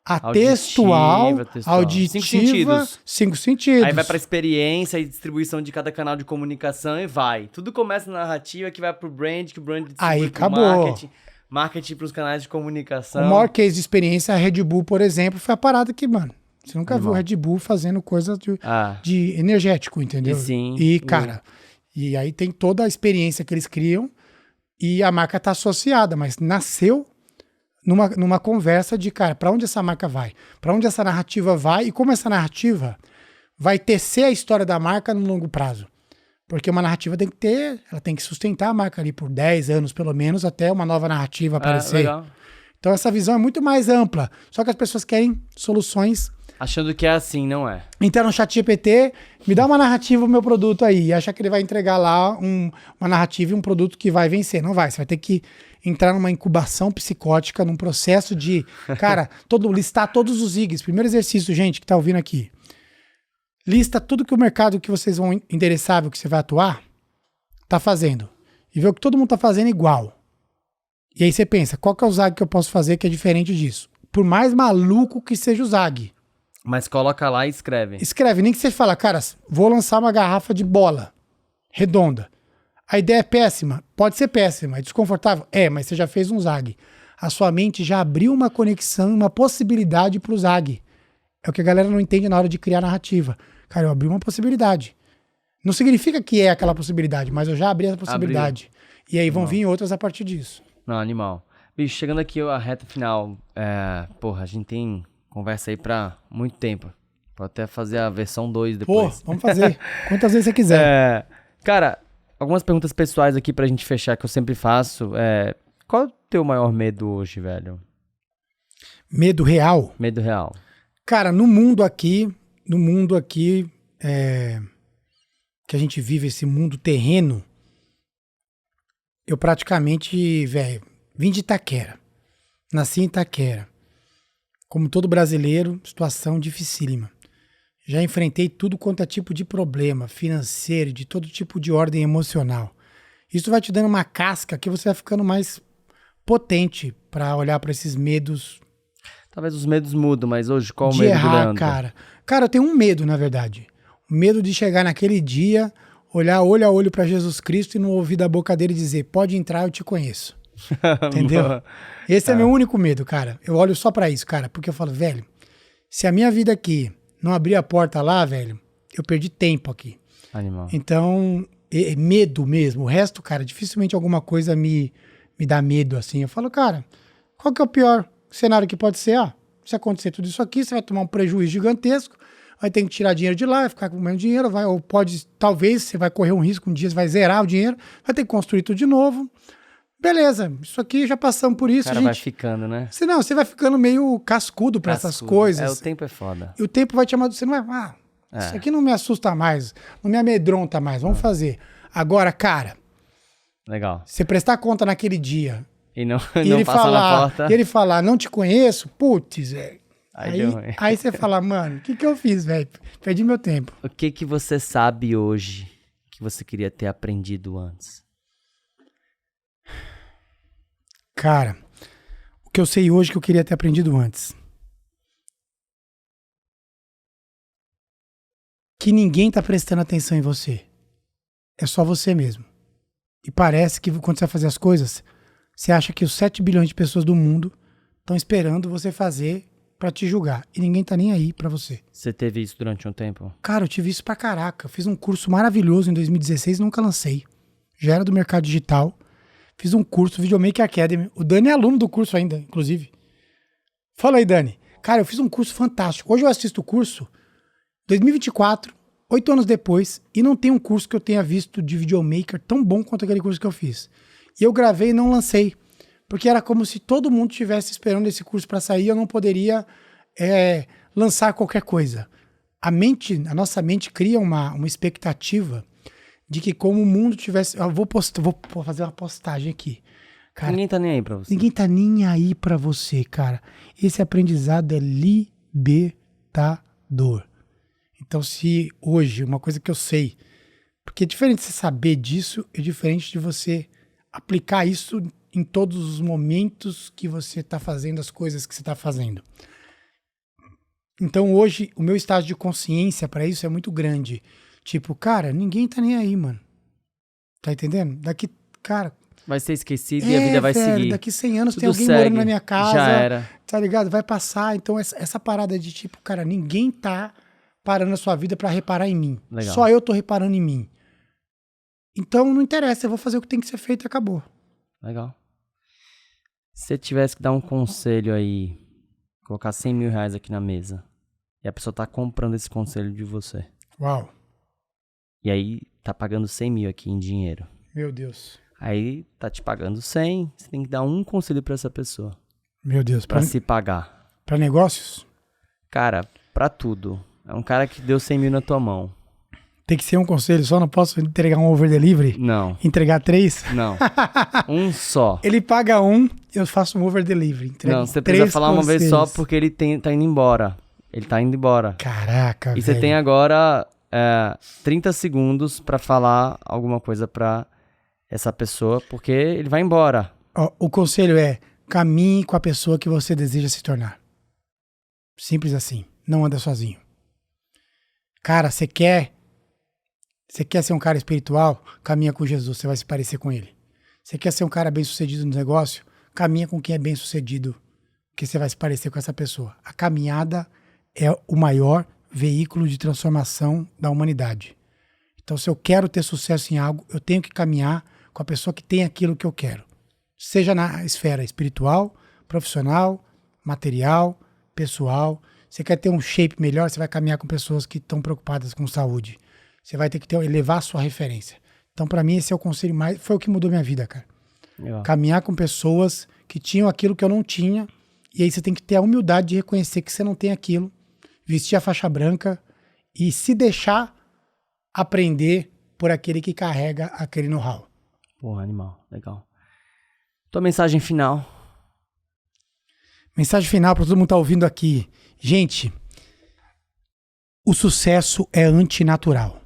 a textual, auditiva, 5 sentidos. 5 sentidos. Aí vai pra experiência e distribuição de cada canal de comunicação e vai. Tudo começa na narrativa que vai pro brand, que o brand distribui Aí pro acabou. marketing pros canais de comunicação. O maior case de experiência, a Red Bull, por exemplo, foi a parada que, mano, você nunca viu Animal. Red Bull fazendo coisa Ah, de energético, entendeu? E sim. E, cara, e aí tem toda a experiência que eles criam e a marca tá associada, mas nasceu numa conversa de, cara, pra onde essa marca vai? Pra onde essa narrativa vai? E como essa narrativa vai tecer a história da marca no longo prazo? Porque uma narrativa ela tem que sustentar a marca ali por 10 anos, pelo menos, até uma nova narrativa aparecer. legal. Então essa visão é muito mais ampla. Só que as pessoas querem soluções. Achando que é assim, não é? Entrar no chat GPT, me dá uma narrativa do meu produto aí, e achar que ele vai entregar lá uma narrativa e um produto que vai vencer. Não vai, você vai ter que entrar numa incubação psicótica, num processo de, cara, listar todos os IGs. Primeiro exercício, gente, que tá ouvindo aqui. Lista tudo que o mercado que vocês vão endereçar, que você vai atuar, tá fazendo. E vê o que todo mundo tá fazendo igual. E aí você pensa, qual que é o ZAG que eu posso fazer que é diferente disso? Por mais maluco que seja o ZAG. Mas coloca lá e escreve. Escreve, nem que você fala, cara, vou lançar uma garrafa de bola redonda. A ideia é péssima? Pode ser péssima. É desconfortável? É, mas você já fez um ZAG. A sua mente já abriu uma conexão, uma possibilidade pro ZAG. É o que a galera não entende na hora de criar narrativa. Cara, eu abri uma possibilidade. Não significa que é aquela possibilidade, mas eu já abri essa possibilidade. E aí vão vir outras a partir disso. Não, animal. Bicho, chegando aqui a reta final, porra, a gente tem conversa aí pra muito tempo. Pode até fazer a versão 2 Pô, depois. vamos fazer. Quantas vezes você quiser. Cara, algumas perguntas pessoais aqui pra gente fechar que eu sempre faço. Qual é o teu maior medo hoje, velho? Medo real? Medo real. Cara, no mundo aqui, que a gente vive, esse mundo terreno, eu praticamente, velho, vim de Itaquera. Nasci em Itaquera. Como todo brasileiro, situação dificílima. Já enfrentei tudo quanto é tipo de problema financeiro, de todo tipo de ordem emocional. Isso vai te dando uma casca que você vai ficando mais potente para olhar para esses medos. Talvez os medos mudam, mas hoje qual o De medo do errar, Leandro? cara. Cara, eu tenho um medo, na verdade. O medo de chegar naquele dia, olhar olho a olho para Jesus Cristo e não ouvir da boca dele dizer, pode entrar, eu te conheço. Entendeu? Esse é meu único medo, cara. Eu olho só pra isso, cara, porque eu falo, velho, se a minha vida aqui não abrir a porta lá, velho, eu perdi tempo aqui. Animal. Então, medo mesmo. O resto, cara, dificilmente alguma coisa me dá medo, assim. Eu falo, cara, qual que é o pior cenário que pode ser? Se acontecer tudo isso aqui, você vai tomar um prejuízo gigantesco, vai ter que tirar dinheiro de lá, vai ficar com menos dinheiro, ou pode, talvez, você vai correr um risco, um dia você vai zerar o dinheiro, vai ter que construir tudo de novo. Beleza, isso aqui já passamos por isso, O cara vai ficando, né? Você vai ficando meio cascudo pra essas coisas. O tempo é foda. E o tempo vai te amadurecer. Você não vai, Isso aqui não me assusta mais, não me amedronta mais, vamos fazer. Agora, cara, legal. você prestar conta naquele dia E não, e não ele passar na porta. e ele falar, não te conheço, putz, velho. Aí deu ruim. Aí você fala, mano, o que eu fiz, velho? Perdi meu tempo. O que você sabe hoje que você queria ter aprendido antes? Cara, o que eu sei hoje que eu queria ter aprendido antes. Que ninguém tá prestando atenção em você. É só você mesmo. E parece que quando você vai fazer as coisas, você acha que os 7 bilhões de pessoas do mundo estão esperando você fazer pra te julgar. E ninguém tá nem aí pra você. Você teve isso durante um tempo? Cara, eu tive isso pra caraca. Eu fiz um curso maravilhoso em 2016 e nunca lancei. Já era do mercado digital. Fiz um curso, Videomaker Academy. O Dani é aluno do curso ainda, inclusive. Fala aí, Dani. Cara, eu fiz um curso fantástico. Hoje eu assisto o curso 2024, 8 anos depois, e não tem um curso que eu tenha visto de videomaker tão bom quanto aquele curso que eu fiz. E eu gravei e não lancei. Porque era como se todo mundo estivesse esperando esse curso para sair e eu não poderia lançar qualquer coisa. A nossa mente cria uma expectativa de que como o mundo tivesse... Eu vou fazer uma postagem aqui. Cara, Ninguém tá nem aí pra você. ninguém tá nem aí pra você, cara. Esse aprendizado é libertador. Então, se hoje, uma coisa que eu sei, porque é diferente de você saber disso, é diferente de você aplicar isso em todos os momentos que você tá fazendo as coisas que você tá fazendo. Então, hoje, o meu estado de consciência pra isso é muito grande. Tipo, cara, ninguém tá nem aí, mano. Tá entendendo? Daqui, cara... Vai ser esquecido e a vida vai velho, seguir. daqui 100 anos Tudo tem alguém segue. morando na minha casa. Já era. Tá ligado? Vai passar. Então, essa parada de tipo, cara, ninguém tá parando a sua vida pra reparar em mim. Legal. Só eu tô reparando em mim. Então, não interessa. Eu vou fazer o que tem que ser feito e acabou. Legal. Se você tivesse que dar um conselho aí, colocar 100 mil reais aqui na mesa, e a pessoa tá comprando esse conselho de você, Uau. e aí tá pagando 100 mil aqui em dinheiro, Meu Deus. aí tá te pagando 100, você tem que dar um conselho pra essa pessoa, Meu Deus. pra se pagar. Pra negócios? Cara, pra tudo. É um cara que deu 100 mil na tua mão. Tem que ser um conselho só? Não posso entregar um over delivery? Não, Entregar 3? não. Um só. Ele paga um, eu faço um over delivery. Entrego Não, você precisa 3 falar uma vez só conselhos. porque ele tá indo embora. Ele tá indo embora. Caraca, E velho. você tem agora 30 segundos pra falar alguma coisa pra essa pessoa, porque ele vai embora. Ó, o conselho é: caminhe com a pessoa que você deseja se tornar. Simples assim. Não anda sozinho. Cara, você quer ser um cara espiritual? Caminha com Jesus, você vai se parecer com ele. Você quer ser um cara bem sucedido no negócio? Caminha com quem é bem sucedido, que você vai se parecer com essa pessoa. A caminhada é o maior veículo de transformação da humanidade. Então, se eu quero ter sucesso em algo, eu tenho que caminhar com a pessoa que tem aquilo que eu quero. Seja na esfera espiritual, profissional, material, pessoal. Você quer ter um shape melhor, você vai caminhar com pessoas que estão preocupadas com saúde. Você vai ter que elevar a sua referência. Então, pra mim, esse é o conselho mais... Foi o que mudou minha vida, cara. Legal. Caminhar com pessoas que tinham aquilo que eu não tinha. E aí você tem que ter a humildade de reconhecer que você não tem aquilo. Vestir a faixa branca e se deixar aprender por aquele que carrega aquele know-how. Porra, animal. Legal. Tua mensagem final. Mensagem final para todo mundo que tá ouvindo aqui. Gente, o sucesso é antinatural.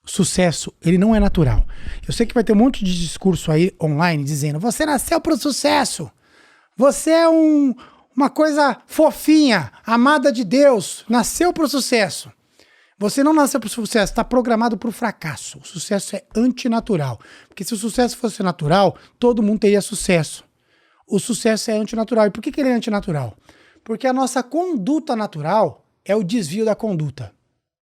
O sucesso, ele não é natural. Eu sei que vai ter um monte de discurso aí online dizendo: você nasceu para o sucesso. Você é uma coisa fofinha, amada de Deus. Nasceu para o sucesso. Você não nasceu para o sucesso, está programado para o fracasso. O sucesso é antinatural. Porque se o sucesso fosse natural, todo mundo teria sucesso. O sucesso é antinatural. E por que ele é antinatural? Porque a nossa conduta natural é o desvio da conduta.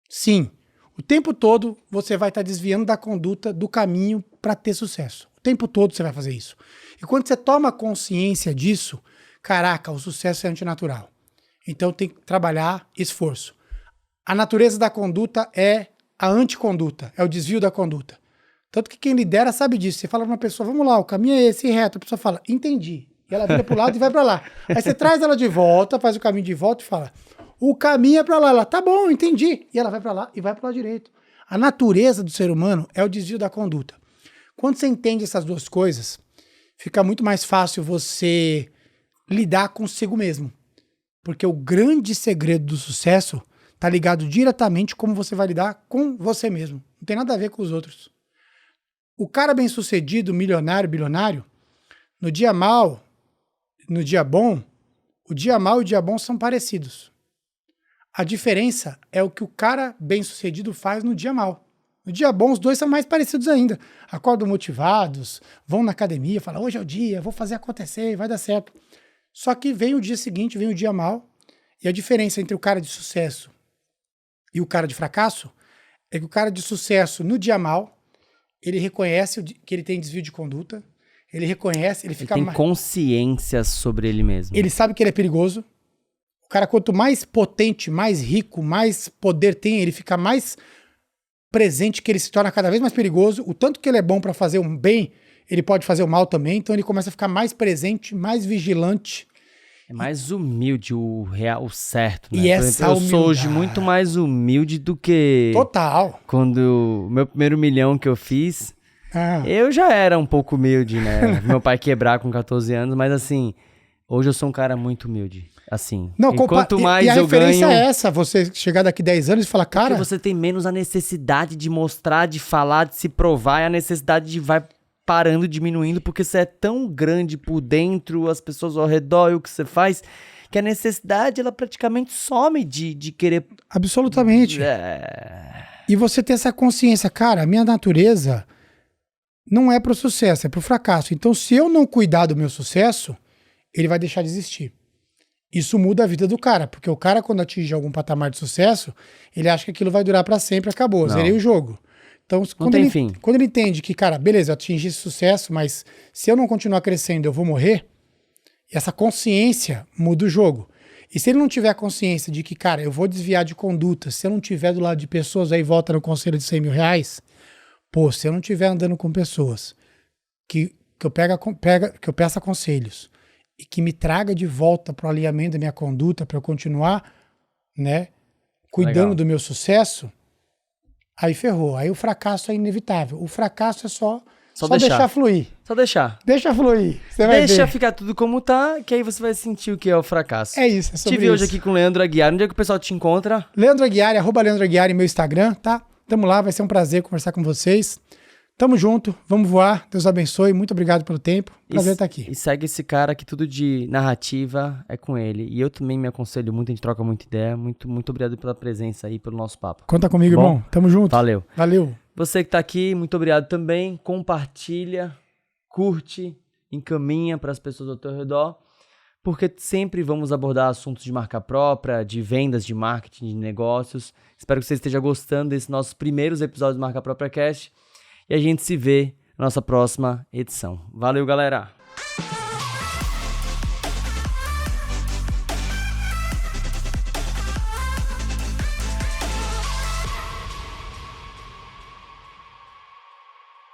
Sim, o tempo todo você vai estar desviando da conduta, do caminho para ter sucesso. O tempo todo você vai fazer isso. E quando você toma consciência disso, caraca, o sucesso é antinatural. Então tem que trabalhar esforço. A natureza da conduta é a anticonduta, é o desvio da conduta. Tanto que quem lidera sabe disso. Você fala pra uma pessoa: vamos lá, o caminho é esse, reto. A pessoa fala: entendi. E ela vira pro lado e vai pra lá. Aí você traz ela de volta, faz o caminho de volta e fala: O caminho é pra lá. Ela, tá bom, entendi. E ela vai pra lá e vai pro lado direito. A natureza do ser humano é o desvio da conduta. Quando você entende essas duas coisas, fica muito mais fácil você lidar consigo mesmo. Porque o grande segredo do sucesso tá ligado diretamente como você vai lidar com você mesmo. Não tem nada a ver com os outros. O cara bem-sucedido, milionário, bilionário, no dia mal, no dia bom, o dia mal e o dia bom são parecidos. A diferença é o que o cara bem-sucedido faz no dia mal. No dia bom, os dois são mais parecidos ainda. Acordam motivados, vão na academia, falam, hoje é o dia, vou fazer acontecer, vai dar certo. Só que vem o dia seguinte, vem o dia mal, e a diferença entre o cara de sucesso e o cara de fracasso é que o cara de sucesso, no dia mal, ele reconhece que ele tem desvio de conduta, ele reconhece, ele fica tem mais... consciência sobre ele mesmo. Ele sabe que ele é perigoso. O cara, quanto mais potente, mais rico, mais poder tem, ele fica mais presente, que ele se torna cada vez mais perigoso. O tanto que ele é bom pra fazer um bem, ele pode fazer o mal também. Então ele começa a ficar mais presente, mais vigilante. É mais humilde o real, o certo, né? E Por essa exemplo, eu sou hoje humildade. muito mais humilde do que Total. quando o meu primeiro milhão que eu fiz, Ah. eu já era um pouco humilde, né? Meu pai quebrar com 14 anos, mas assim, hoje eu sou um cara muito humilde. Assim, Não, e quanto mais e a eu referência ganho... é essa, você chegar daqui 10 anos e falar, cara... Porque você tem menos a necessidade de mostrar, de falar, de se provar, e a necessidade de vai parando, diminuindo, porque você é tão grande por dentro, as pessoas ao redor e o que você faz, que a necessidade, ela praticamente some de querer... Absolutamente. E você ter essa consciência, cara, a minha natureza não é pro sucesso, é pro fracasso. Então, se eu não cuidar do meu sucesso, ele vai deixar de existir. Isso muda a vida do cara, porque o cara, quando atinge algum patamar de sucesso, ele acha que aquilo vai durar pra sempre, acabou, zerei o jogo. Então, quando ele entende que, cara, beleza, eu atingi esse sucesso, mas se eu não continuar crescendo, eu vou morrer, essa consciência muda o jogo. E se ele não tiver consciência de que, cara, eu vou desviar de conduta, se eu não tiver do lado de pessoas, aí volta no conselho de 100 mil reais, pô, se eu não tiver andando com pessoas que eu peça conselhos e que me traga de volta para o alinhamento da minha conduta, para eu continuar, né, cuidando do meu sucesso, aí ferrou. Aí o fracasso é inevitável. O fracasso é só deixar fluir. Só deixar. Deixa fluir. Você vai Deixa ver. ficar tudo como tá, que aí você vai sentir o que é o fracasso. É isso, é sobre Tive hoje aqui com o Leandro Aguiar. Onde é que o pessoal te encontra? Leandro Aguiar, @Leandro Aguiar em meu Instagram, tá? Tamo lá, vai ser um prazer conversar com vocês. Tamo junto, vamos voar. Deus abençoe. Muito obrigado pelo tempo. Prazer estar aqui. E segue esse cara que tudo de narrativa é com ele. E eu também me aconselho muito, a gente troca muita ideia. Muito, muito obrigado pela presença aí, pelo nosso papo. Conta comigo, irmão. Tamo junto. Valeu. Valeu. Você que tá aqui, muito obrigado também. Compartilha, curte, encaminha para as pessoas ao teu redor. Porque sempre vamos abordar assuntos de marca própria, de vendas, de marketing, de negócios. Espero que você esteja gostando desses nossos primeiros episódios do Marca Própria Cast. E a gente se vê na nossa próxima edição. Valeu, galera!